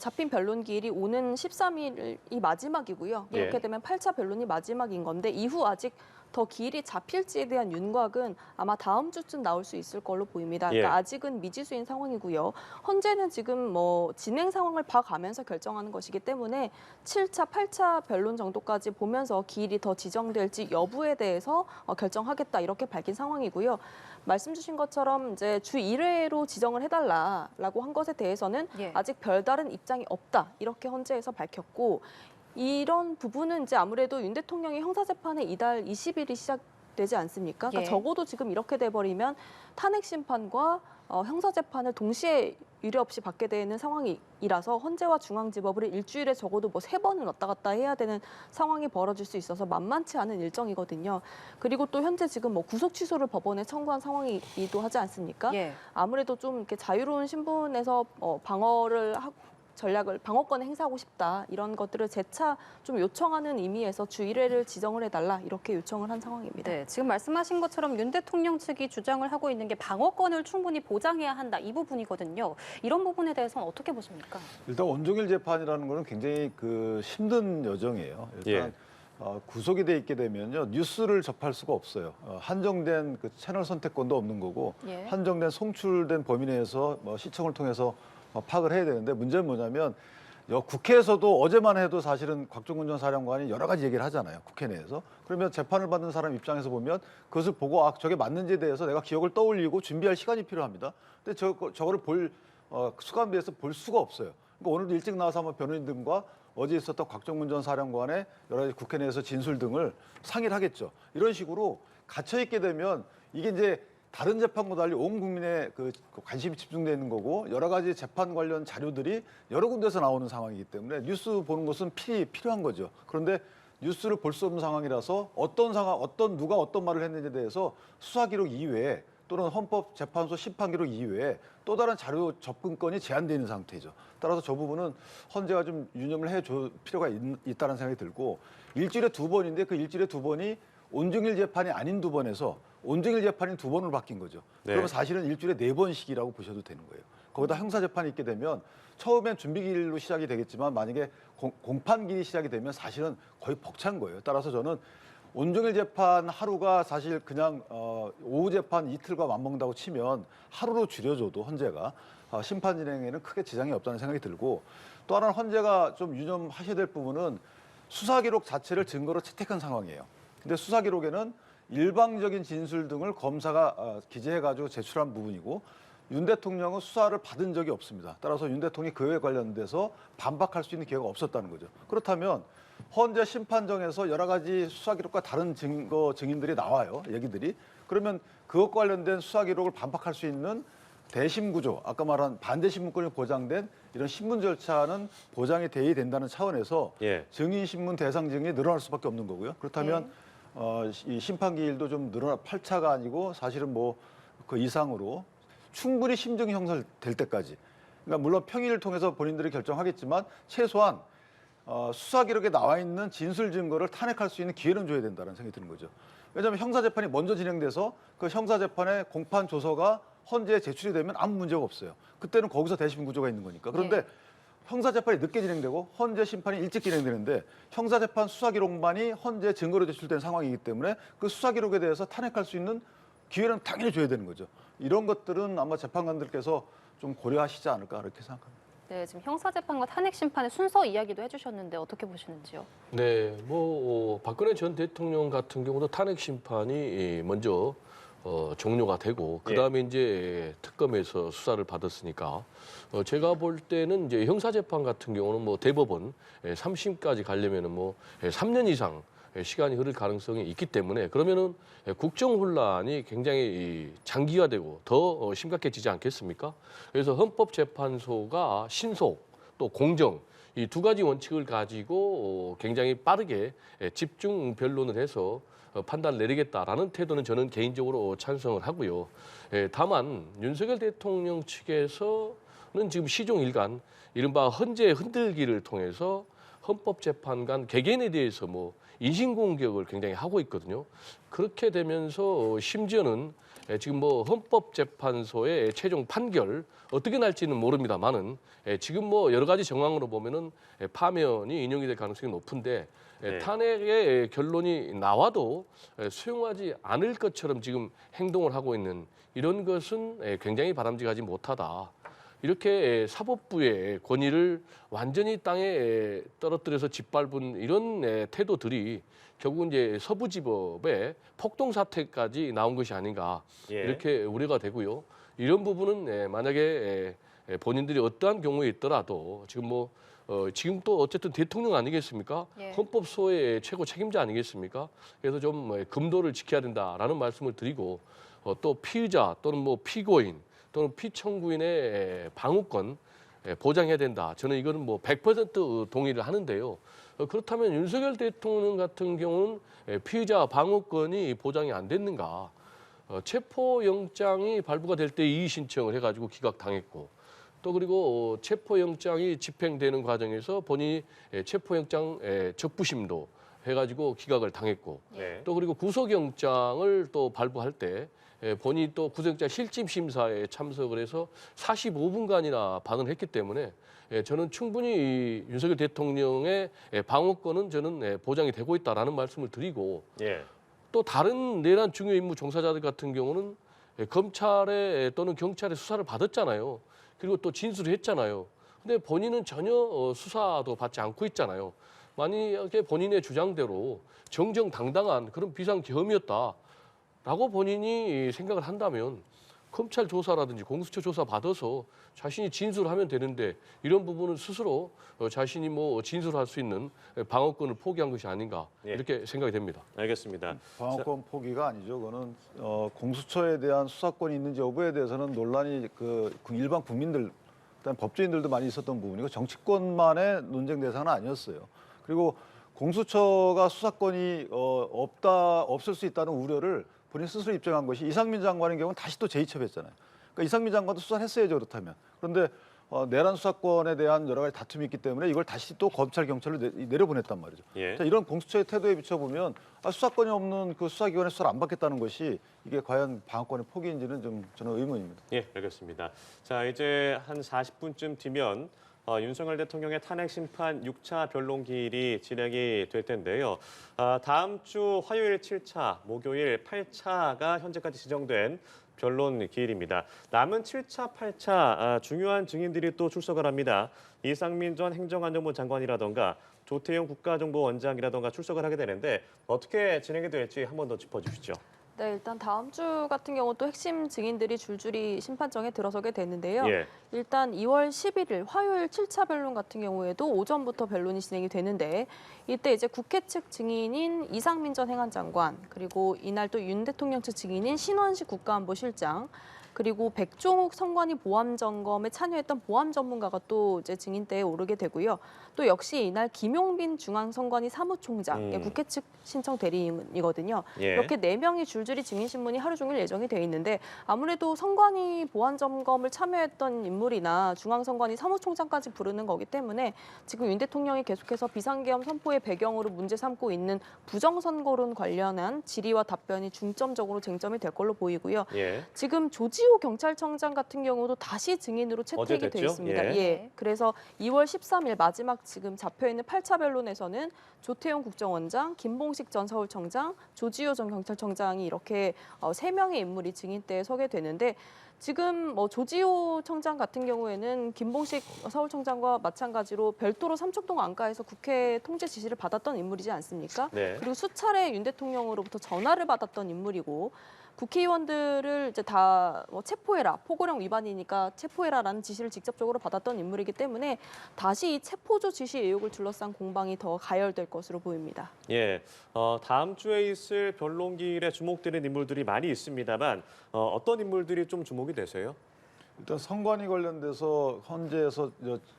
잡힌 변론 기일이 오는 13일이 마지막이고요. 예. 이렇게 되면 8차 변론이 마지막인 건데 이후 아직 더 기일이 잡힐지에 대한 윤곽은 아마 다음 주쯤 나올 수 있을 걸로 보입니다. 그러니까 예. 아직은 미지수인 상황이고요. 현재는 지금 뭐 진행 상황을 봐가면서 결정하는 것이기 때문에 7차, 8차 변론 정도까지 보면서 기일이 더 지정될지 여부에 대해서 결정하겠다 이렇게 밝힌 상황이고요. 말씀 주신 것처럼 이제 주 1회로 지정을 해달라라고 한 것에 대해서는 예. 아직 별다른 입장이 없다 이렇게 헌재에서 밝혔고 이런 부분은 이제 아무래도 윤 대통령이 형사재판에 이달 20일이 시작되지 않습니까? 그러니까 예. 적어도 지금 이렇게 돼버리면 탄핵 심판과 형사재판을 동시에 유례 없이 받게 되는 상황이라서 헌재와 중앙지법을 일주일에 적어도 뭐 3번은 왔다 갔다 해야 되는 상황이 벌어질 수 있어서 만만치 않은 일정이거든요. 그리고 또 현재 지금 뭐 구속 취소를 법원에 청구한 상황이기도 하지 않습니까? 예. 아무래도 좀 이렇게 자유로운 신분에서 방어를 하고 방어권을 행사하고 싶다 이런 것들을 재차 좀 요청하는 의미에서 주 1회를 지정을 해달라 이렇게 요청을 한 상황입니다. 네, 지금 말씀하신 것처럼 윤 대통령 측이 주장을 하고 있는 게 방어권을 충분히 보장해야 한다 이 부분이거든요. 이런 부분에 대해서는 어떻게 보십니까? 일단 온종일 재판이라는 거는 굉장히 그 힘든 여정이에요. 일단 예. 구속이 돼 있게 되면요 뉴스를 접할 수가 없어요. 한정된 그 채널 선택권도 없는 거고 예. 한정된 송출된 범위 내에서 뭐 시청을 통해서 파악을 해야 되는데 문제는 뭐냐면 국회에서도 어제만 해도 사실은 곽종문 전 사령관이 여러 가지 얘기를 하잖아요. 국회 내에서. 그러면 재판을 받는 사람 입장에서 보면 그것을 보고 저게 맞는지에 대해서 내가 기억을 떠올리고 준비할 시간이 필요합니다. 근데 저거를 수감비에서 볼 수가 없어요. 그러니까 오늘도 일찍 나와서 한번 변호인들과 어제 있었던 곽종문 전 사령관의 여러 가지 국회 내에서 진술 등을 상의를 하겠죠. 이런 식으로 갇혀 있게 되면 이게 이제 다른 재판과 달리 온 국민의 그 관심이 집중되어 있는 거고 여러 가지 재판 관련 자료들이 여러 군데서 나오는 상황이기 때문에 뉴스 보는 것은 필요한 거죠. 그런데 뉴스를 볼 수 없는 상황이라서 누가 어떤 말을 했는지에 대해서 수사 기록 이외에 또는 헌법재판소 심판 기록 이외에 또 다른 자료 접근권이 제한되어 있는 상태죠. 따라서 저 부분은 헌재가 좀 유념을 해줄 필요가 있다는 생각이 들고 일주일에 2번인데 그 일주일에 2번이 온종일 재판이 아닌 2번에서 온종일 재판인 2번으로 바뀐 거죠. 네. 그러면 사실은 일주일에 4번씩이라고 보셔도 되는 거예요. 거기다 형사재판이 있게 되면 처음엔 준비기일로 시작이 되겠지만 만약에 공판기일이 시작이 되면 사실은 거의 벅찬 거예요. 따라서 저는 온종일 재판 하루가 사실 그냥 오후 재판 이틀과 맞먹는다고 치면 하루로 줄여줘도 헌재가 심판 진행에는 크게 지장이 없다는 생각이 들고, 또 하나는 헌재가 좀 유념하셔야 될 부분은 수사 기록 자체를 증거로 채택한 상황이에요. 근데 수사 기록에는 일방적인 진술 등을 검사가 기재해가지고 제출한 부분이고, 윤 대통령은 수사를 받은 적이 없습니다. 따라서 윤 대통령이 그에 관련돼서 반박할 수 있는 기회가 없었다는 거죠. 그렇다면 헌재 심판정에서 여러 가지 수사 기록과 다른 증거 증인들이 나와요, 얘기들이. 그러면 그것과 관련된 수사 기록을 반박할 수 있는 대심 구조, 아까 말한 반대 신문권이 보장된 이런 신문 절차는 보장이 돼야 된다는 차원에서 예. 증인 신문 대상 증인이 늘어날 수밖에 없는 거고요. 그렇다면 이 심판 기일도 좀 늘어나 8차가 아니고 사실은 뭐 그 이상으로 충분히 심증 형성될 때까지. 그러니까 물론 평의를 통해서 본인들이 결정하겠지만 최소한 수사 기록에 나와 있는 진술 증거를 탄핵할 수 있는 기회는 줘야 된다는 생각이 드는 거죠. 왜냐하면 형사 재판이 먼저 진행돼서 그 형사 재판의 공판 조서가 헌재에 제출이 되면 아무 문제가 없어요. 그때는 거기서 대심 구조가 있는 거니까. 그런데 형사 재판이 늦게 진행되고 헌재 심판이 일찍 진행되는데 형사 재판 수사 기록만이 헌재 증거로 제출된 상황이기 때문에 그 수사 기록에 대해서 탄핵할 수 있는 기회는 당연히 줘야 되는 거죠. 이런 것들은 아마 재판관들께서 좀 고려하시지 않을까 그렇게 생각합니다. 네, 지금 형사재판과 탄핵심판의 순서 이야기도 해주셨는데 어떻게 보시는지요? 네, 박근혜 전 대통령 같은 경우도 탄핵 심판이 먼저 종료가 되고 그다음에 이제 특검에서 수사를 받았으니까 제가 볼 때는 이제 형사 재판 같은 경우는 뭐 대법원 3심까지 가려면은 뭐 3년 이상 시간이 흐를 가능성이 있기 때문에 그러면은 국정 혼란이 굉장히 장기화되고 더 심각해지지 않겠습니까? 그래서 헌법재판소가 신속 또 공정 이 두 가지 원칙을 가지고 굉장히 빠르게 집중 변론을 해서 판단을 내리겠다라는 태도는 저는 개인적으로 찬성을 하고요. 다만 윤석열 대통령 측에서는 지금 시종일관 이른바 헌재 흔들기를 통해서 헌법재판관 개개인에 대해서 뭐 인신공격을 굉장히 하고 있거든요. 그렇게 되면서 심지어는 지금 뭐 헌법재판소의 최종 판결 어떻게 날지는 모릅니다만은 지금 뭐 여러 가지 정황으로 보면은 파면이 인용이 될 가능성이 높은데 네. 탄핵의 결론이 나와도 수용하지 않을 것처럼 지금 행동을 하고 있는 이런 것은 굉장히 바람직하지 못하다. 이렇게 사법부의 권위를 완전히 땅에 떨어뜨려서 짓밟은 이런 태도들이 결국은 이제 서부지법의 폭동 사태까지 나온 것이 아닌가 예. 이렇게 우려가 되고요. 이런 부분은 만약에 본인들이 어떠한 경우에 있더라도 지금 뭐 지금 또 어쨌든 대통령 아니겠습니까? 예. 헌법소의 최고 책임자 아니겠습니까? 그래서 좀 금도를 지켜야 된다라는 말씀을 드리고 또 피의자 또는 뭐 피고인 또는 피청구인의 방어권 보장해야 된다. 저는 이거는 뭐 100% 동의를 하는데요. 그렇다면 윤석열 대통령 같은 경우는 피의자 방어권이 보장이 안 됐는가? 체포영장이 발부가 될 때 이의 신청을 해가지고 기각당했고 또 그리고 체포영장이 집행되는 과정에서 본인이 체포영장 적부심도 해가지고 기각을 당했고 네. 또 그리고 구속영장을 또 발부할 때 본인이 또 구속영장 실질 심사에 참석을 해서 45분간이나 반응을 했기 때문에 저는 충분히 이 윤석열 대통령의 방어권은 저는 보장이 되고 있다라는 말씀을 드리고 예. 또 다른 내란 중요 임무 종사자들 같은 경우는 검찰에 또는 경찰에 수사를 받았잖아요. 그리고 또 진술을 했잖아요. 근데 본인은 전혀 수사도 받지 않고 있잖아요. 만약에 본인의 주장대로 정정당당한 그런 비상계엄이었다라고 본인이 생각을 한다면 검찰 조사라든지 공수처 조사 받아서 자신이 진술하면 되는데 이런 부분은 스스로 자신이 뭐 진술할 수 있는 방어권을 포기한 것이 아닌가 예. 이렇게 생각이 됩니다. 알겠습니다. 방어권 포기가 아니죠. 그거는 공수처에 대한 수사권이 있는지 여부에 대해서는 논란이 그 일반 국민들, 그다음에 법조인들도 많이 있었던 부분이고 정치권만의 논쟁 대상은 아니었어요. 그리고 공수처가 수사권이 없을 수 있다는 우려를 본인 스스로 입증한 것이 이상민 장관의 경우는 다시 또 재이첩했잖아요. 그러니까 이상민 장관도 수사를 했어야죠, 그렇다면. 그런데 내란 수사권에 대한 여러 가지 다툼이 있기 때문에 이걸 다시 또 검찰, 경찰로 내려보냈단 말이죠. 예. 자, 이런 공수처의 태도에 비춰보면 수사권이 없는 그 수사기관에 수사를 안 받겠다는 것이 이게 과연 방어권의 포기인지는 좀 저는 의문입니다. 예, 알겠습니다. 자, 이제 한 40분쯤 뒤면 윤석열 대통령의 탄핵 심판 6차 변론기일이 진행이 될 텐데요. 다음 주 화요일 7차, 목요일 8차가 현재까지 지정된 변론 기일입니다. 남은 7차, 8차 중요한 증인들이 또 출석을 합니다. 이상민 전 행정안전부 장관이라던가 조태용 국가정보원장이라던가 출석을 하게 되는데 어떻게 진행이 될지 한 번 더 짚어주시죠. 네, 일단 다음 주 같은 경우 또 핵심 증인들이 줄줄이 심판정에 들어서게 되는데요. 예. 일단 2월 11일 화요일 7차 변론 같은 경우에도 오전부터 변론이 진행이 되는데 이때 이제 국회 측 증인인 이상민 전 행안장관 그리고 이날 또 윤 대통령 측 증인인 신원식 국가안보실장 그리고 백종욱 선관위 보안 점검에 참여했던 보안 전문가가 또 이제 증인대에 오르게 되고요. 또 역시 이날 김용빈 중앙선관위 사무총장, 국회 측 신청 대리인이거든요. 예. 이렇게 4명이 줄줄이 증인 신문이 하루 종일 예정이 돼 있는데 아무래도 선관위 보안 점검을 참여했던 인물이나 중앙선관위 사무총장까지 부르는 거기 때문에 지금 윤 대통령이 계속해서 비상계엄 선포의 배경으로 문제 삼고 있는 부정선거론 관련한 질의와 답변이 중점적으로 쟁점이 될 걸로 보이고요. 예. 지금 조지호 경찰청장 같은 경우도 다시 증인으로 어제 채택이 돼 됐죠? 있습니다. 예. 예. 그래서 2월 13일 마지막 지금 잡혀 있는 8차 변론에서는 조태용 국정원장, 김봉식 전 서울청장, 조지호 전 경찰청장이 이렇게 3명의 인물이 증인대에 서게 되는데 지금 조지호 청장 같은 경우에는 김봉식 서울청장과 마찬가지로 별도로 삼척동 안가에서 국회 통제 지시를 받았던 인물이지 않습니까? 네. 그리고 수차례 윤 대통령으로부터 전화를 받았던 인물이고 국회의원들을 이제 다 체포해라, 포고령 위반이니까 체포해라라는 지시를 직접적으로 받았던 인물이기 때문에 다시 이 체포조 지시 의혹을 둘러싼 공방이 더 가열될 것으로 보입니다. 예, 다음 주에 있을 변론기일에 주목되는 인물들이 많이 있습니다만 어떤 인물들이 좀 주목이 되세요? 일단 선관위 관련돼서 헌재에서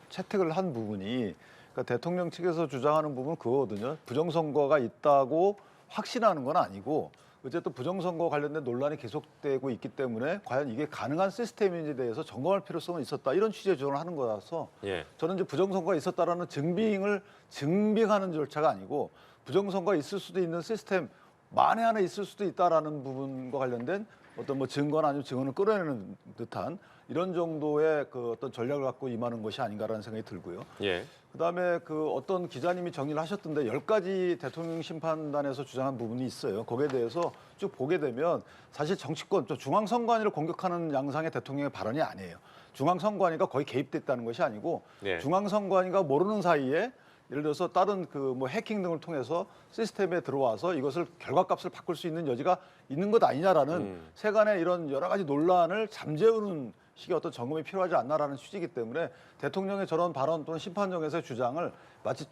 채택을 한 부분이 그러니까 대통령 측에서 주장하는 부분은 그거거든요. 부정선거가 있다고 확신하는 건 아니고 어쨌든 부정선거 관련된 논란이 계속되고 있기 때문에 과연 이게 가능한 시스템인지에 대해서 점검할 필요성은 있었다. 이런 취지의 주장을 하는 거라서 예. 저는 이제 부정선거가 있었다라는 증빙하는 절차가 아니고 부정선거가 있을 수도 있는 시스템 만에 하나 있을 수도 있다라는 부분과 관련된 어떤 증거나 아니면 증언을 끌어내는 듯한 이런 정도의 그 어떤 전략을 갖고 임하는 것이 아닌가라는 생각이 들고요. 예. 그다음에 그 어떤 기자님이 정리를 하셨던데 10가지 대통령 심판단에서 주장한 부분이 있어요. 거기에 대해서 쭉 보게 되면 사실 정치권, 중앙선관위를 공격하는 양상의 대통령의 발언이 아니에요. 중앙선관위가 거의 개입됐다는 것이 아니고 네. 중앙선관위가 모르는 사이에 예를 들어서 다른 해킹 등을 통해서 시스템에 들어와서 이것을 결과값을 바꿀 수 있는 여지가 있는 것 아니냐라는 세간의 이런 여러 가지 논란을 잠재우는 식의 어떤 점검이 필요하지 않나라는 취지이기 때문에 대통령의 저런 발언 또는 심판정에서의 주장을 마치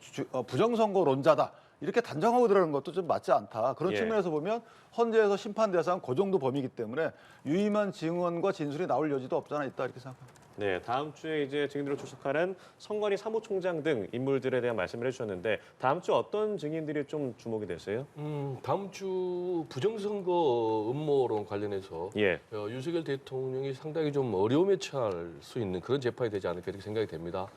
부정선거론자다 이렇게 단정하고 들어가는 것도 좀 맞지 않다. 그런 예. 측면에서 보면 헌재에서 심판 대상은 그 정도 범위이기 때문에 유임한 증언과 진술이 나올 여지도 없잖아 있다 이렇게 생각합니다. 네, 다음 주에 이제 증인으로 출석하는 선관위 사무총장 등 인물들에 대한 말씀을 해주셨는데 다음 주 어떤 증인들이 좀 주목이 되세요? 다음 주 부정선거 음모론 관련해서 예. 윤석열 대통령이 상당히 좀 어려움에 처할 수 있는 그런 재판이 되지 않을까 이렇게 생각이 됩니다.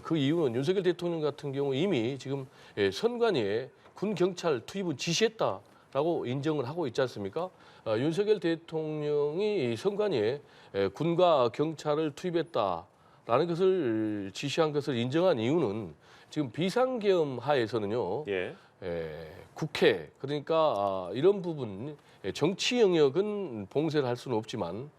그 이유는 윤석열 대통령 같은 경우 이미 지금 선관위에 군 경찰 투입을 지시했다라고 인정을 하고 있지 않습니까? 윤석열 대통령이 선관위에 군과 경찰을 투입했다라는 것을 지시한 것을 인정한 이유는 지금 비상계엄 하에서는요. 예. 국회 그러니까 이런 부분 정치 영역은 봉쇄를 할 수는 없지만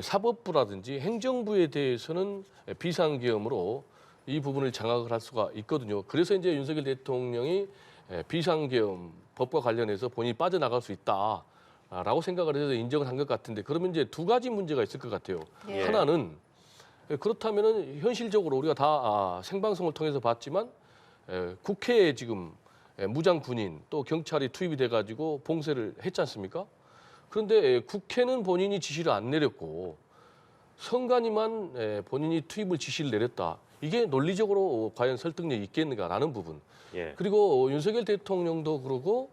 사법부라든지 행정부에 대해서는 비상계엄으로 이 부분을 장악을 할 수가 있거든요. 그래서 이제 윤석열 대통령이 비상계엄 법과 관련해서 본인이 빠져나갈 수 있다라고 생각을 해서 인정을 한 것 같은데 그러면 이제 두 가지 문제가 있을 것 같아요. 예. 하나는 그렇다면은 현실적으로 우리가 다 생방송을 통해서 봤지만 국회에 지금 무장 군인 또 경찰이 투입이 돼가지고 봉쇄를 했지 않습니까? 그런데 국회는 본인이 지시를 안 내렸고 선관위만 본인이 투입을 지시를 내렸다. 이게 논리적으로 과연 설득력이 있겠는가라는 부분. 예. 그리고 윤석열 대통령도 그러고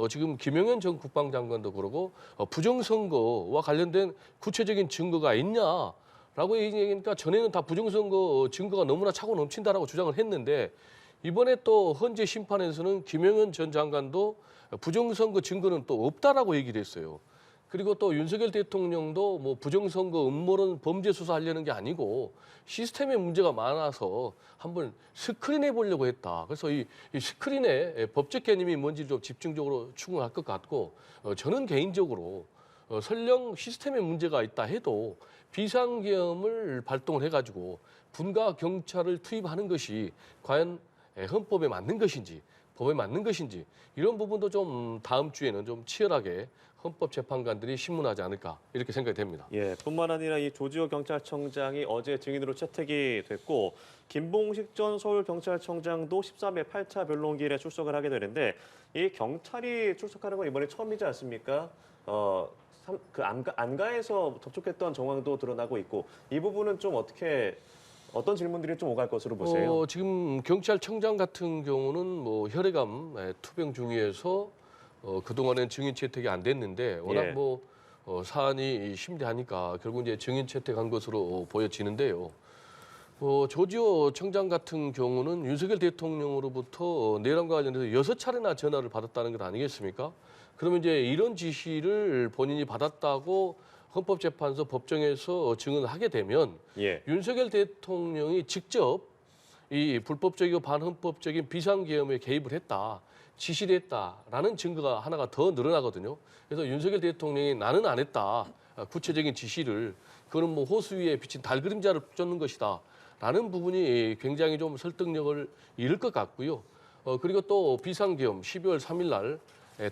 지금 김영현 전 국방장관도 그러고 부정선거와 관련된 구체적인 증거가 있냐라고 얘기하니까 전에는 다 부정선거 증거가 너무나 차고 넘친다라고 주장을 했는데 이번에 또 헌재 심판에서는 김영현 전 장관도 부정선거 증거는 또 없다라고 얘기를 했어요. 그리고 또 윤석열 대통령도 뭐 부정선거 음모론 범죄 수사하려는 게 아니고 시스템에 문제가 많아서 한번 스크린해 보려고 했다. 그래서 이 스크린의 법적 개념이 뭔지 좀 집중적으로 추궁할 것 같고 저는 개인적으로 설령 시스템에 문제가 있다 해도 비상계엄을 발동을 해가지고 군과 경찰을 투입하는 것이 과연 헌법에 맞는 것인지 법에 맞는 것인지 이런 부분도 좀 다음 주에는 좀 치열하게 헌법재판관들이 신문하지 않을까 이렇게 생각이 됩니다. 예, 뿐만 아니라 이 조지호 경찰청장이 어제 증인으로 채택이 됐고 김봉식 전 서울경찰청장도 13회 8차 변론기일에 출석을 하게 되는데 이 경찰이 출석하는 건 이번에 처음이지 않습니까? 그 안가에서 접촉했던 정황도 드러나고 있고 이 부분은 좀 어떤 질문들이 좀 오갈 것으로 보세요? 지금 경찰청장 같은 경우는 뭐 혈액암 투병 중이어서 그동안엔 증인 채택이 안 됐는데 워낙 예. 사안이 심대하니까 결국 이제 증인 채택한 것으로 보여지는데요. 조지호 청장 같은 경우는 윤석열 대통령으로부터 내란과 관련해서 6차례나 전화를 받았다는 것 아니겠습니까? 그러면 이제 이런 지시를 본인이 받았다고 헌법재판소 법정에서 증언을 하게 되면 예. 윤석열 대통령이 직접 이 불법적이고 반헌법적인 비상계엄에 개입을 했다, 지시를 했다라는 증거가 하나가 더 늘어나거든요. 그래서 윤석열 대통령이 나는 안 했다, 구체적인 지시를 그거는 뭐 호수 위에 비친 달 그림자를 쫓는 것이다라는 부분이 굉장히 좀 설득력을 잃을 것 같고요. 그리고 또 비상계엄 12월 3일 날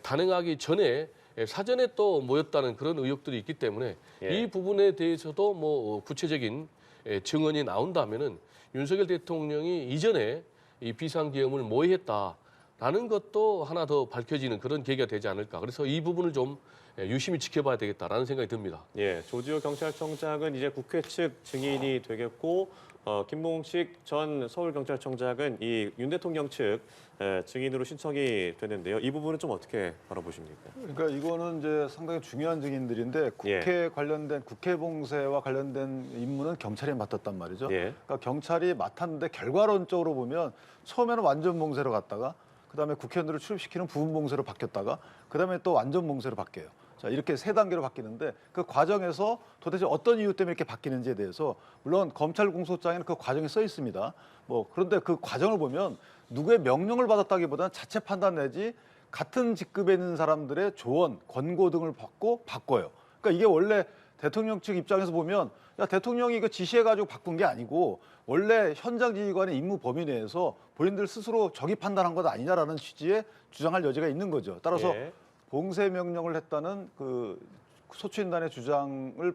단행하기 전에 사전에 또 모였다는 그런 의혹들이 있기 때문에 예. 이 부분에 대해서도 뭐 구체적인 증언이 나온다면은 윤석열 대통령이 이전에 이 비상계엄을 모의했다라는 것도 하나 더 밝혀지는 그런 계기가 되지 않을까. 그래서 이 부분을 좀 유심히 지켜봐야 되겠다라는 생각이 듭니다. 예, 조지호 경찰청장은 이제 국회 측 증인이 되겠고 김봉식 전 서울경찰청장은 이 윤 대통령 측 증인으로 신청이 되는데요. 이 부분은 좀 어떻게 바라보십니까? 그러니까 이거는 이제 상당히 중요한 증인들인데 국회 관련된 국회 봉쇄와 관련된 임무는 경찰이 맡았단 말이죠. 예. 그러니까 경찰이 맡았는데 결과론적으로 보면 처음에는 완전 봉쇄로 갔다가 그다음에 국회의원들을 출입시키는 부분 봉쇄로 바뀌었다가 그다음에 또 완전 봉쇄로 바뀌어요. 자, 이렇게 세 단계로 바뀌는데 그 과정에서 도대체 어떤 이유 때문에 이렇게 바뀌는지에 대해서 물론 검찰 공소장에는 그 과정이 써 있습니다. 그런데 그 과정을 보면 누구의 명령을 받았다기보다는 자체 판단 내지 같은 직급에 있는 사람들의 조언, 권고 등을 받고 바꿔요. 그러니까 이게 원래 대통령 측 입장에서 보면 야, 대통령이 이거 지시해가지고 바꾼 게 아니고 원래 현장 지휘관의 임무 범위 내에서 본인들 스스로 적이 판단한 것 아니냐라는 취지의 주장할 여지가 있는 거죠. 따라서 예. 봉쇄 명령을 했다는 그 소추인단의 주장을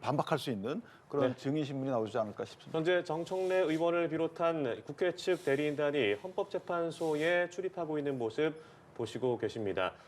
반박할 수 있는 그런 증인 신문이 나오지 않을까 싶습니다. 현재 정청래 의원을 비롯한 국회 측 대리인단이 헌법재판소에 출입하고 있는 모습 보시고 계십니다.